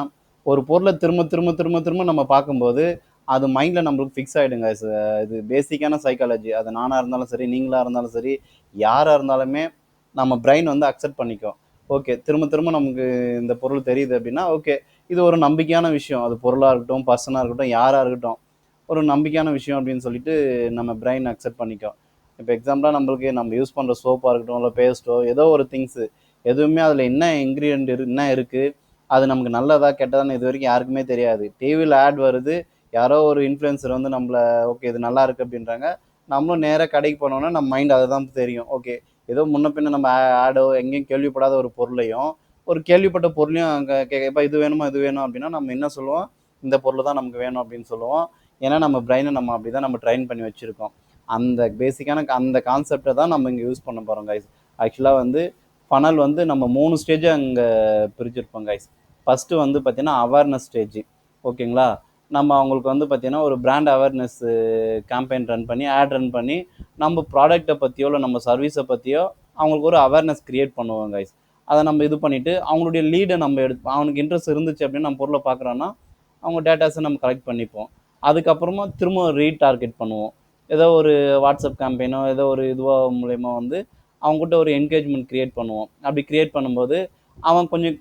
ஒரு பொருளை திரும்ப திரும்ப திரும்ப திரும்ப நம்ம பார்க்கும்போது அது மைண்டில் நம்மளுக்கு ஃபிக்ஸ் ஆகிடுங்க. இது பேசிக்கான சைக்காலஜி. அது நானாக இருந்தாலும் சரி, நீங்களாக இருந்தாலும் சரி, யாராக இருந்தாலுமே நம்ம பிரெயின் வந்து அக்செப்ட் பண்ணிக்கும். ஓகே, திரும்ப திரும்ப நமக்கு இந்த பொருள் தெரியுது அப்படின்னா ஓகே, இது ஒரு நம்பிக்கையான விஷயம். அது பொருளாக இருக்கட்டும், பர்சனாக இருக்கட்டும், யாராக இருக்கட்டும், ஒரு நம்பிக்கையான விஷயம் அப்படின்னு சொல்லிட்டு நம்ம பிரெயின் அக்செப்ட் பண்ணிக்கும். இப்போ எக்ஸாம்பிளாக நம்மளுக்கு நம்ம யூஸ் பண்ணுற சோப்பாக இருக்கட்டும், இல்லை பேஸ்ட்டோ, ஏதோ ஒரு திங்ஸு, எதுவுமே அதில் என்ன இன்க்ரீடியன்ட் என்ன இருக்குது, அது நமக்கு நல்லதா கெட்டதான்னு இது வரைக்கும் யாருக்குமே தெரியாது. டிவியில் ஆட் வருது, யாரோ ஒரு இன்ஃப்ளூயன்சர் வந்து நம்மளை ஓகே இது நல்லா இருக்குது அப்படின்றாங்க, நம்மளும் நேராக கடைக்கு போனோன்னா நம்ம மைண்ட் அதை தான் தெரியும். ஓகே, ஏதோ முன்ன பின்ன நம்ம ஆடோ எங்கேயும் கேள்விப்படாத ஒரு பொருளையும் ஒரு கேள்விப்பட்ட பொருளையும் அங்கே கேட்கப்பா இது வேணுமா இது வேணும் அப்படின்னா நம்ம என்ன சொல்லுவோம், இந்த பொருள் தான் நமக்கு வேணும் அப்படின்னு சொல்லுவோம். ஏன்னா நம்ம பிரெயினை நம்ம அப்படி தான் நம்ம ட்ரைன் பண்ணி வச்சுருக்கோம். அந்த பேசிக்கான அந்த கான்செப்டை தான் நம்ம இங்கே யூஸ் பண்ண போகிறோம் கைஸ். ஆக்சுவலாக வந்து ஃபனல் வந்து நம்ம 3 ஸ்டேஜை அங்கே பிரிச்சிருப்போம் கைஸ். ஃபஸ்ட்டு வந்து பார்த்திங்கன்னா அவேர்னஸ் ஸ்டேஜ். ஓகேங்களா, நம்ம அவங்களுக்கு வந்து பார்த்திங்கன்னா ஒரு பிராண்ட் அவேர்னஸ் கேம்பெயின் ரன் பண்ணி ஆட் ரன் பண்ணி நம்ம ப்ராடக்ட்டை பற்றியோ இல்லை நம்ம சர்வீஸை பற்றியோ அவங்களுக்கு ஒரு அவேர்னஸ் க்ரியேட் பண்ணுவோம் கைஸ். அதை நம்ம இது பண்ணிவிட்டு அவங்களுடைய லீடை நம்ம அவனுக்கு இன்ட்ரெஸ்ட் இருந்துச்சு அப்படின்னு நம்ம பொருளை பார்க்குறோன்னா அவங்க டேட்டாஸை நம்ம கலெக்ட் பண்ணிப்போம். அதுக்கப்புறமா திரும்ப ரீடார்கெட் பண்ணுவோம். ஏதோ ஒரு வாட்ஸ்அப் கேம்பெயினோ ஏதோ ஒரு இதுவோ மூலயமா வந்து அவங்ககிட்ட ஒரு என்கேஜ்மெண்ட் க்ரியேட் பண்ணுவோம். அப்படி க்ரியேட் பண்ணும்போது அவன் கொஞ்சம்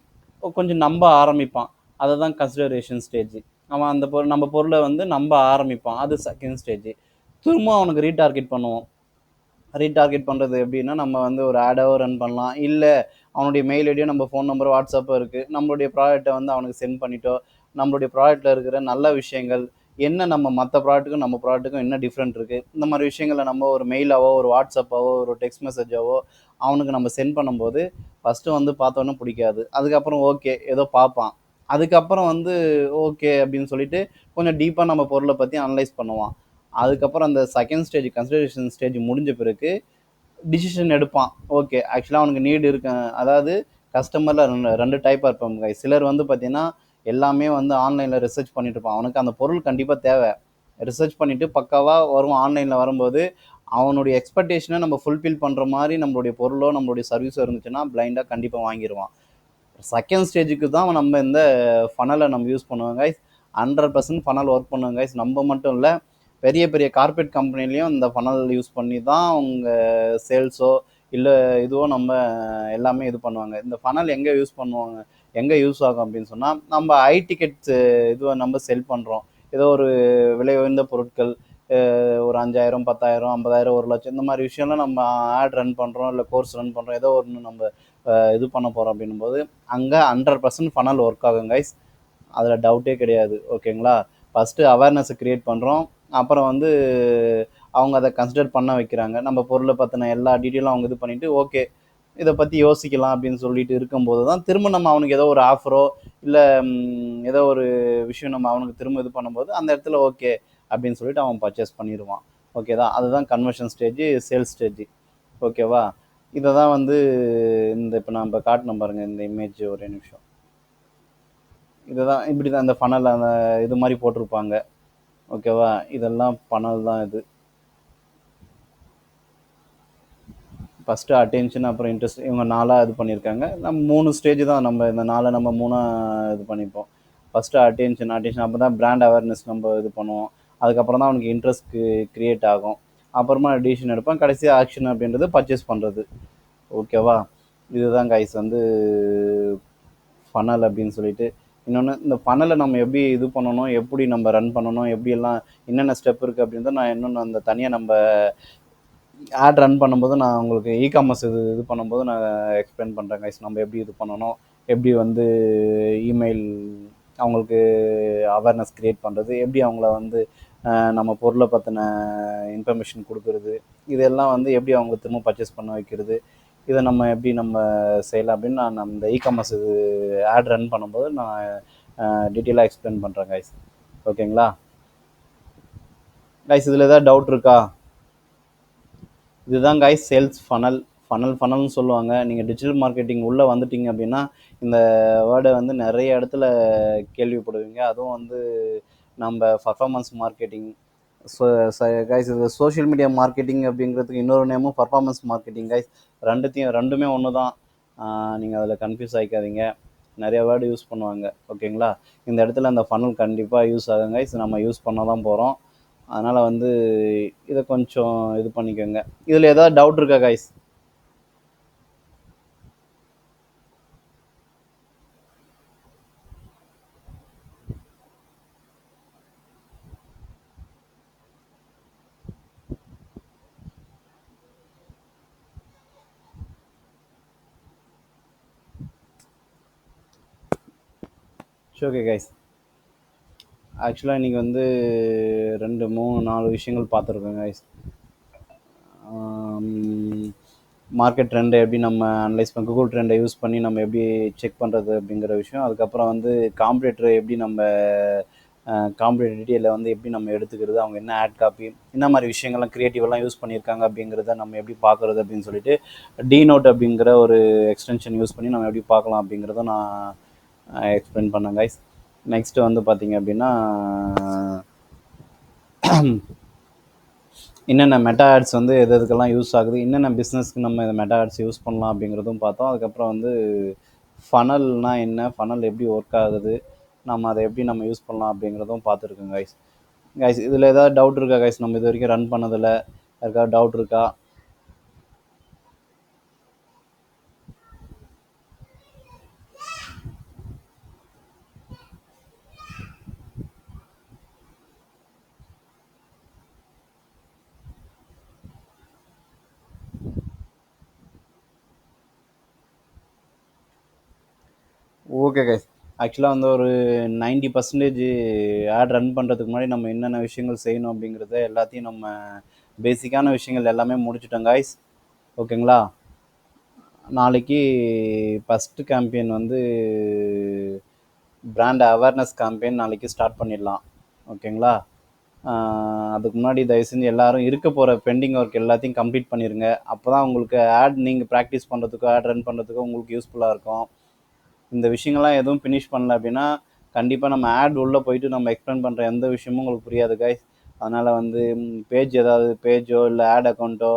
கொஞ்சம் நம்ப ஆரம்பிப்பான். அதை தான் கன்சிடரேஷன் ஸ்டேஜ். அவன் அந்த நம்ம பொருளை வந்து நம்ப ஆரம்பிப்பான், அது செகண்ட் ஸ்டேஜ். திரும்ப அவனுக்கு ரீடார்கெட் பண்ணுவோம். ரீடார்கெட் பண்ணுறது எப்படின்னா, நம்ம வந்து ஒரு ஆடாவோ ரன் பண்ணலாம், இல்லை அவனுடைய மெயில் ஐடியோ நம்ம ஃபோன் நம்பரோ வாட்ஸ்அப்போ இருக்குது, நம்மளுடைய ப்ராடக்ட்டை வந்து அவனுக்கு சென்ட் பண்ணிட்டோ நம்மளுடைய ப்ராடக்ட்டில் இருக்கிற நல்ல விஷயங்கள் என்ன, நம்ம மற்ற ப்ராடக்ட்டுக்கும் நம்ம ப்ராடக்ட்டுக்கும் என்ன டிஃப்ரெண்ட் இருக்குது, இந்த மாதிரி விஷயங்களை நம்ம ஒரு மெயிலாவோ ஒரு வாட்ஸ்அப்பாவோ ஒரு டெக்ஸ்ட் மெசேஜாவோ அவனுக்கு நம்ம சென்ட் பண்ணும்போது ஃபஸ்ட்டு வந்து பார்த்தோன்னே பிடிக்காது. அதுக்கப்புறம் ஓகே ஏதோ பார்ப்பான். அதுக்கப்புறம் வந்து ஓகே அப்படின்னு சொல்லிட்டு கொஞ்சம் டீப்பாக நம்ம பொருளை பற்றி அனலைஸ் பண்ணுவான். அதுக்கப்புறம் அந்த செகண்ட் ஸ்டேஜ் கன்சிடரேஷன் ஸ்டேஜ் முடிஞ்ச பிறகு டிசிஷன் எடுப்பான். ஓகே, ஆக்சுவலாக அவனுக்கு நீடு இருக்கு. அதாவது கஸ்டமரில் ரெண்டு டைப்பாக இருப்பாங்க. சிலர் வந்து பார்த்தீங்கன்னா எல்லாமே வந்து ஆன்லைனில் ரிசர்ச் பண்ணிட்டு இருப்பான், அவனுக்கு அந்த பொருள் கண்டிப்பாக தேவை, ரிசர்ச் பண்ணிவிட்டு பக்காவாக வருவான். ஆன்லைனில் வரும்போது அவனுடைய எக்ஸ்பெக்டேஷனை நம்ம ஃபுல்ஃபில் பண்ணுற மாதிரி நம்மளுடைய பொருளோ நம்மளுடைய சர்வீஸோ இருந்துச்சுன்னா பிளைண்டாக கண்டிப்பாக வாங்கிடுவான். செகண்ட் ஸ்டேஜுக்கு தான் நம்ம இந்த ஃபனலை நம்ம யூஸ் பண்ணுவோம் கைஸ். 100% ஃபனல் ஒர்க் பண்ணுவோம் கைஸ். நம்ம மட்டும் இல்லை, பெரிய பெரிய கார்பரேட் கம்பெனிலையும் இந்த ஃபனல் யூஸ் பண்ணி தான் அவங்க சேல்ஸோ இல்லை இதுவோ நம்ம எல்லாமே இது பண்ணுவாங்க. இந்த ஃபனல் எங்கே யூஸ் பண்ணுவாங்க, எங்கே யூஸ் ஆகும் அப்படின்னு சொன்னால், நம்ம ஹை டிக்கெட்ஸ் இதுவை நம்ம செல் பண்ணுறோம். ஏதோ ஒரு விலை உயர்ந்த பொருட்கள், ஒரு 5000 10,000 50,000 1,00,000 இந்த மாதிரி விஷயம்லாம் நம்ம ஆட் ரன் பண்ணுறோம், இல்லை கோர்ஸ் ரன் பண்ணுறோம், ஏதோ ஒன்று நம்ம இது பண்ண போகிறோம் அப்படின்னும்போது அங்கே 100% ஃபனல் ஒர்க் ஆகும் கைஸ். அதில் டவுட்டே கிடையாது. ஓகேங்களா, ஃபஸ்ட்டு அவேர்னஸை க்ரியேட் பண்ணுறோம், அப்புறம் வந்து அவங்க அதை கன்சிடர் பண்ண வைக்கிறாங்க. நம்ம பொருளை பற்றின எல்லா டீட்டெயிலும் அவங்க இது பண்ணிவிட்டு ஓகே இதை பற்றி யோசிக்கலாம் அப்படின்னு சொல்லிட்டு இருக்கும்போது தான் திரும்ப நம்ம அவனுக்கு ஏதோ ஒரு ஆஃபரோ இல்லை ஏதோ ஒரு விஷயம் நம்ம அவனுக்கு திரும்ப இது பண்ணும்போது அந்த இடத்துல ஓகே அப்படின்னு சொல்லிட்டு அவன் பர்ச்சேஸ் பண்ணிடுவான். ஓகே தான், அதுதான் கன்வர்ஷன் ஸ்டேஜ், சேல்ஸ் ஸ்டேஜ். ஓகேவா, இதை தான் வந்து இந்த இப்போ நம்ம காட்டினோம் பாருங்கள் இந்த இமேஜ், ஒரே நிமிஷம். இதுதான் இப்படி தான் இந்த ஃபனல் அந்த இது மாதிரி போட்டிருப்பாங்க. ஓகேவா, இதெல்லாம் ஃபனல் தான். இது ஃபஸ்ட்டு அட்டென்ஷன், அப்புறம் இன்ட்ரெஸ்ட், இவங்க 4ஆக இது பண்ணியிருக்காங்க. நம்ம 3 ஸ்டேஜ் தான், நம்ம இந்த 4 நம்ம 3ஆக இது பண்ணிப்போம். ஃபஸ்ட்டு அட்டென்ஷன் அப்போ தான் பிராண்ட் அவேர்னஸ் நம்ம இது பண்ணுவோம். அதுக்கப்புறம் தான் அவனுக்கு இன்ட்ரெஸ்ட் க்ரியேட் ஆகும். அப்புறமா டிசிஷன் எடுப்போம். கடைசியாக ஆக்ஷன் அப்படின்றது பர்ச்சேஸ் பண்ணுறது. ஓகேவா, இதுதான் கைஸ் வந்து ஃபனல் அப்படின்னு சொல்லிட்டு. இன்னொன்று, இந்த ஃபனலை நம்ம எப்படி இது பண்ணணும், எப்படி நம்ம ரன் பண்ணணும், எப்படியெல்லாம் என்னென்ன ஸ்டெப் இருக்குது அப்படின்றத நான் இன்னொன்று அந்த தனியாக நம்ம ஆட் ரன் பண்ணும்போது நான் உங்களுக்கு இகாமர்ஸ் இது பண்ணும்போது நான் எக்ஸ்பிளைன் பண்ணுறேன் கைஸ். நம்ம எப்படி இது பண்ணணும், எப்படி வந்து இமெயில் அவங்களுக்கு அவேர்னஸ் க்ரியேட் பண்ணுறது, எப்படி அவங்கள வந்து நம்ம பொருளை பற்றின இன்ஃபர்மேஷன் கொடுக்குறது, இதெல்லாம் வந்து எப்படி அவங்க திரும்ப பர்ச்சேஸ் பண்ண வைக்கிறது, இதை நம்ம எப்படி நம்ம செய்யலாம் அப்படின்னு நான் இந்த இகாமர்ஸ் இது ஆட் ரன் பண்ணும்போது நான் டீட்டெயிலாக எக்ஸ்பிளைன் பண்ணுறேன் கைஸ். ஓகேங்களா கைஸ்? இதில் ஏதாவது டவுட் இருக்கா? இதுதான் கைஸ் சேல்ஸ் ஃபனல்னு சொல்லுவாங்க. நீங்கள் டிஜிட்டல் மார்க்கெட்டிங் உள்ளே வந்துட்டீங்க அப்படின்னா இந்த வேர்டை வந்து நிறைய இடத்துல கேள்விப்படுவீங்க. அதுவும் வந்து நம்ம பர்ஃபார்மன்ஸ் மார்க்கெட்டிங், கைஸ் இது சோஷியல் மீடியா மார்க்கெட்டிங் அப்படிங்கிறதுக்கு இன்னொரு நேமும் பர்ஃபார்மன்ஸ் மார்க்கெட்டிங் கைஸ். ரெண்டுமே ஒன்று தான். நீங்கள் அதில் கன்ஃபியூஸ் ஆகிக்காதீங்க. நிறைய வேர்டு யூஸ் பண்ணுவாங்க. ஓகேங்களா? இந்த இடத்துல அந்த ஃபனல் கண்டிப்பாக யூஸ் ஆகும் கைஸ். நம்ம யூஸ் பண்ண தான் போகிறோம். அதனால் வந்து இதை கொஞ்சம் இது பண்ணிக்கோங்க. இதில் ஏதாவது டவுட் இருக்கா கைஸ்? ஓகே கைஸ், ஆக்சுவலாக இன்றைக்கி வந்து 2 3 4 விஷயங்கள் பார்த்துருக்கோம் கைஸ். மார்க்கெட் ட்ரெண்டை எப்படி நம்ம அனலைஸ் பண்ண, கூகுள் ட்ரெண்டை யூஸ் பண்ணி நம்ம எப்படி செக் பண்ணுறது அப்படிங்கிற விஷயம். அதுக்கப்புறம் வந்து காம்படிட்டரை எப்படி நம்ம காம்படிட்டர் டீட்டெயிலில் வந்து எப்படி நம்ம எடுத்துக்கிறது, அவங்க என்ன ஆட் காப்பி, என்ன மாதிரி விஷயங்கள்லாம் க்ரியேட்டிவெல்லாம் யூஸ் பண்ணியிருக்காங்க அப்படிங்கிறத நம்ம எப்படி பார்க்குறது அப்படின்னு சொல்லிட்டு டிநோட் அப்படிங்கிற ஒரு எக்ஸ்டென்ஷன் யூஸ் பண்ணி நம்ம எப்படி பார்க்கலாம் அப்படிங்கிறத நான் எக்ஸ்பிளைன் பண்ணேன் கைஸ். நெக்ஸ்ட்டு வந்து பார்த்திங்க அப்படின்னா என்னென்ன மெட்டா ஆட்ஸ் வந்து எதுக்கெல்லாம் யூஸ் ஆகுது, என்னென்ன பிஸ்னஸ்க்கு நம்ம இந்த மெட்டா ஆட்ஸ் யூஸ் பண்ணலாம் அப்படிங்கிறதும் பார்த்தோம். அதுக்கப்புறம் வந்து ஃபனல்னால் என்ன, ஃபனல் எப்படி ஒர்க் ஆகுது, நம்ம அதை எப்படி நம்ம யூஸ் பண்ணலாம் அப்படிங்கிறதும் பார்த்துருக்கோம் கைஸ். இதில் ஏதாவது டவுட் இருக்கா கைஸ்? நம்ம இது வரைக்கும் ரன் பண்ணதில் யாருக்காவது டவுட் இருக்கா? ஓகே கைஸ், ஆக்சுவலாக வந்து ஒரு 90% ஆட் ரன் பண்ணுறதுக்கு முன்னாடி நம்ம என்னென்ன விஷயங்கள் செய்யணும் அப்படிங்கிறத எல்லாத்தையும் நம்ம பேசிக்கான விஷயங்கள் எல்லாமே முடிச்சிட்டோம் கைஸ். ஓகேங்களா? நாளைக்கு ஃபஸ்ட்டு கேம்பெயின் வந்து பிராண்ட் அவேர்னஸ் கேம்பெயின் நாளைக்கு ஸ்டார்ட் பண்ணிடலாம். ஓகேங்களா? அதுக்கு முன்னாடி தயவு செஞ்சு எல்லோரும் இருக்க போகிற பெண்டிங் ஒர்க் எல்லாத்தையும் கம்ப்ளீட் பண்ணிடுங்க. அப்போ தான் உங்களுக்கு ஆட் நீங்கள் ப்ராக்டிஸ் பண்ணுறதுக்கோ ஆட் ரன் பண்ணுறதுக்கோ உங்களுக்கு யூஸ்ஃபுல்லாக இருக்கும். இந்த விஷயங்கள்லாம் எதுவும் ஃபினிஷ் பண்ணல அப்படின்னா கண்டிப்பாக நம்ம ஆட் உள்ளே போயிட்டு நம்ம எக்ஸ்பிளைன் பண்ணுற எந்த விஷயமும் உங்களுக்கு புரியாது கைஸ். அதனால் வந்து ஏதாவது பேஜோ இல்லை ஆட் அக்கௌண்ட்டோ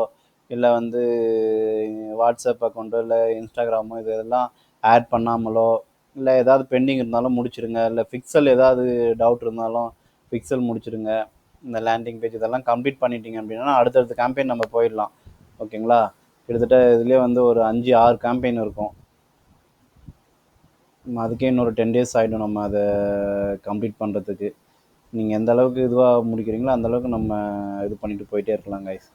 இல்லை வந்து வாட்ஸ்அப் அக்கௌண்ட்டோ இல்லை இன்ஸ்டாகிராமோ இதெல்லாம் ஆட் பண்ணாமலோ இல்லை ஏதாவது பெண்டிங் இருந்தாலும் முடிச்சிடுங்க. இல்லை ஃபிக்சல் ஏதாவது டவுட் இருந்தாலும் ஃபிக்சல் முடிச்சிடுங்க. இந்த லேண்டிங் பேஜ் இதெல்லாம் கம்ப்ளீட் பண்ணிட்டீங்க அப்படின்னா அடுத்தடுத்த கேம்பெயின் நம்ம போயிடலாம். ஓகேங்களா? கிட்டத்தட்ட இதுலேயே வந்து ஒரு 5-6 கேம்பெயின் இருக்கும். அதுக்கே இன்னொரு 10 days ஆகிடும் நம்ம அதை கம்ப்ளீட் பண்ணுறதுக்கு. நீங்கள் எந்த அளவுக்கு இதுவாக முடிக்கிறீங்களோ அந்தளவுக்கு நம்ம இது பண்ணிட்டு போயிட்டே இருக்கலாம் கைஸ்.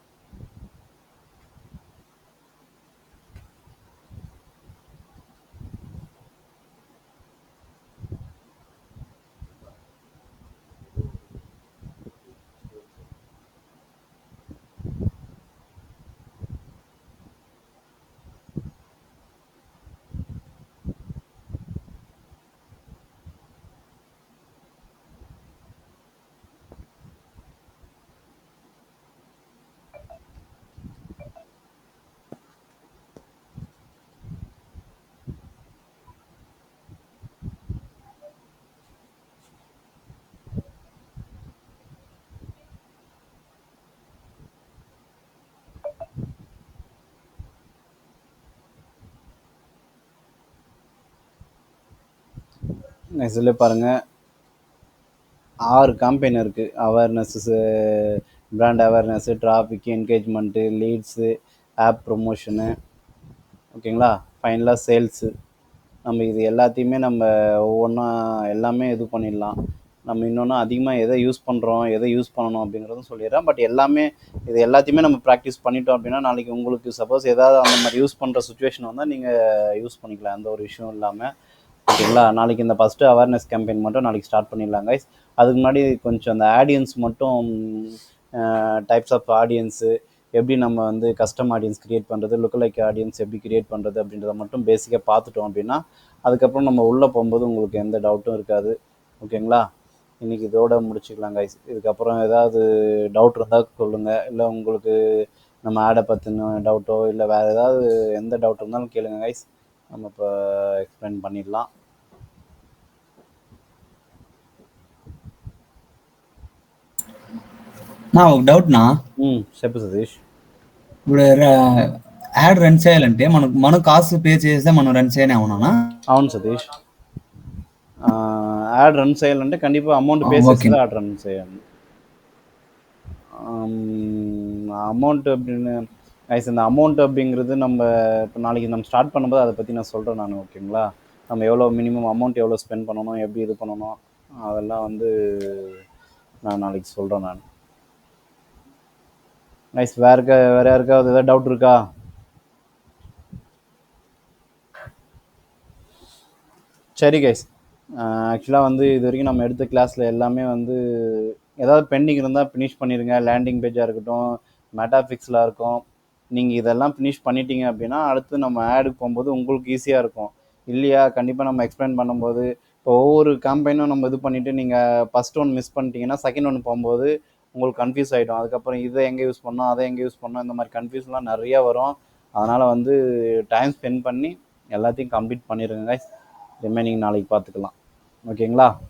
நெக்ஸ்ட்டில் பாருங்கள் 6 கேம்பெயின் இருக்குது. Awareness, brand awareness, traffic, engagement, leads, app promotion. ஓகேங்களா? ஃபைனலாக சேல்ஸு. நம்ம இது எல்லாத்தையுமே நம்ம ஒவ்வொன்றா எல்லாமே இது பண்ணிடலாம். நம்ம இன்னொன்று அதிகமாக எதை யூஸ் பண்ணுறோம், எதை யூஸ் பண்ணணும் அப்படிங்கிறதும் சொல்லிடுறேன். பட் எல்லாமே இது எல்லாத்தையுமே நம்ம ப்ராக்டிஸ் பண்ணிட்டோம் அப்படின்னா நாளைக்கு உங்களுக்கு சப்போஸ் ஏதாவது அந்த மாதிரி யூஸ் பண்ணுற சுச்சுவேஷன் வந்தால் நீங்கள் யூஸ் பண்ணிக்கலாம், எந்த ஒரு விஷயம் இல்லாமல். ஓகேங்களா? நாளைக்கு இந்த ஃபஸ்ட்டு அவேர்னஸ் கேம்பெயின் மட்டும் நாளைக்கு ஸ்டார்ட் பண்ணிடலாம் கைஸ். அதுக்கு முன்னாடி கொஞ்சம் அந்த ஆடியன்ஸ் மட்டும் டைப்ஸ் ஆஃப் ஆடியன்ஸு எப்படி நம்ம வந்து கஸ்டம் ஆடியன்ஸ் கிரியேட் பண்ணுறது, லுக்கலைக் ஆடியன்ஸ் எப்படி கிரியேட் பண்ணுறது அப்படின்றத மட்டும் பேசிக்காக பார்த்துட்டோம் அப்படின்னா அதுக்கப்புறம் நம்ம உள்ளே போகும்போது உங்களுக்கு எந்த டவுட்டும் இருக்காது. ஓகேங்களா? இன்றைக்கி இதோட முடிச்சுக்கலாம் கைஸ். இதுக்கப்புறம் ஏதாவது டவுட் இருந்தால் சொல்லுங்கள். இல்லை உங்களுக்கு நம்ம ஆடை பற்றின டவுட்டோ இல்லை வேறு ஏதாவது எந்த டவுட் இருந்தாலும் கேளுங்க கைஸ். நம்ம இப்போ எக்ஸ்பிளைன் பண்ணிடலாம். ఒక డౌట్నా చెప్పు సతీష్. ఇప్పుడు యాడ్ రన్ చేయాలంటే మనం కాస్ట్ పే చేస్తే మనం రన్ చేయనే అవునా? అవును సతీష్. యాడ్ రన్ చేయాలంటే కண்டிப்பாக అమౌண்ட் పే చేసి தான் యాడ్ ரன் செய்யணும். அமௌண்ட் அப்படின்னு கைஸ் இந்த அமௌண்ட் அப்படிங்கிறது நம்ம இப்போ நாளைக்கு நம்ம ஸ்டார்ட் பண்ணும்போது அதை பற்றி நான் சொல்கிறேன் நான். ஓகேங்களா? நம்ம எவ்வளோ மினிமம் அமௌண்ட் எவ்வளோ ஸ்பெண்ட் பண்ணணும், எப்படி இது பண்ணணும், அதெல்லாம் வந்து நான் நாளைக்கு சொல்கிறேன் நான். கைஸ் வேறு யாருக்காவது ஏதாவது டவுட் இருக்கா? சரி கைஸ், ஆக்சுவலாக வந்து இது வரைக்கும் நம்ம எடுத்த கிளாஸில் எல்லாமே வந்து ஏதாவது பெண்டிங் இருந்தால் ஃபினிஷ் பண்ணிடுங்க. லேண்டிங் பேஜாக இருக்கட்டும், மெட்டாஃபிக்ஸில் இருக்கும், நீங்கள் இதெல்லாம் ஃபினிஷ் பண்ணிட்டீங்க அப்படின்னா அடுத்து நம்ம ஆடுக்கு போகும்போது உங்களுக்கு ஈஸியாக இருக்கும். இல்லையா கண்டிப்பாக நம்ம எக்ஸ்பிளைன் பண்ணும்போது இப்போ ஒவ்வொரு கேம்பெயினும் நம்ம இது பண்ணிவிட்டு நீங்கள் ஃபஸ்ட் ஒன் மிஸ் பண்ணிட்டீங்கன்னா செகண்ட் ஒன் போகும்போது உங்களுக்கு கன்ஃபியூஸ் ஆகிடும். அதுக்கப்புறம் இதை எங்கே யூஸ் பண்ணோம், அதை எங்கே யூஸ் பண்ணோம், இந்த மாதிரி கன்ஃபியூஸ்லாம் நிறையா வரும். அதனால் வந்து டைம் ஸ்பெண்ட் பண்ணி எல்லாத்தையும் கம்ப்ளீட் பண்ணிடுங்க கைஸ். ரிமைனிங் நாளைக்கு பார்த்துக்கலாம். ஓகேங்களா?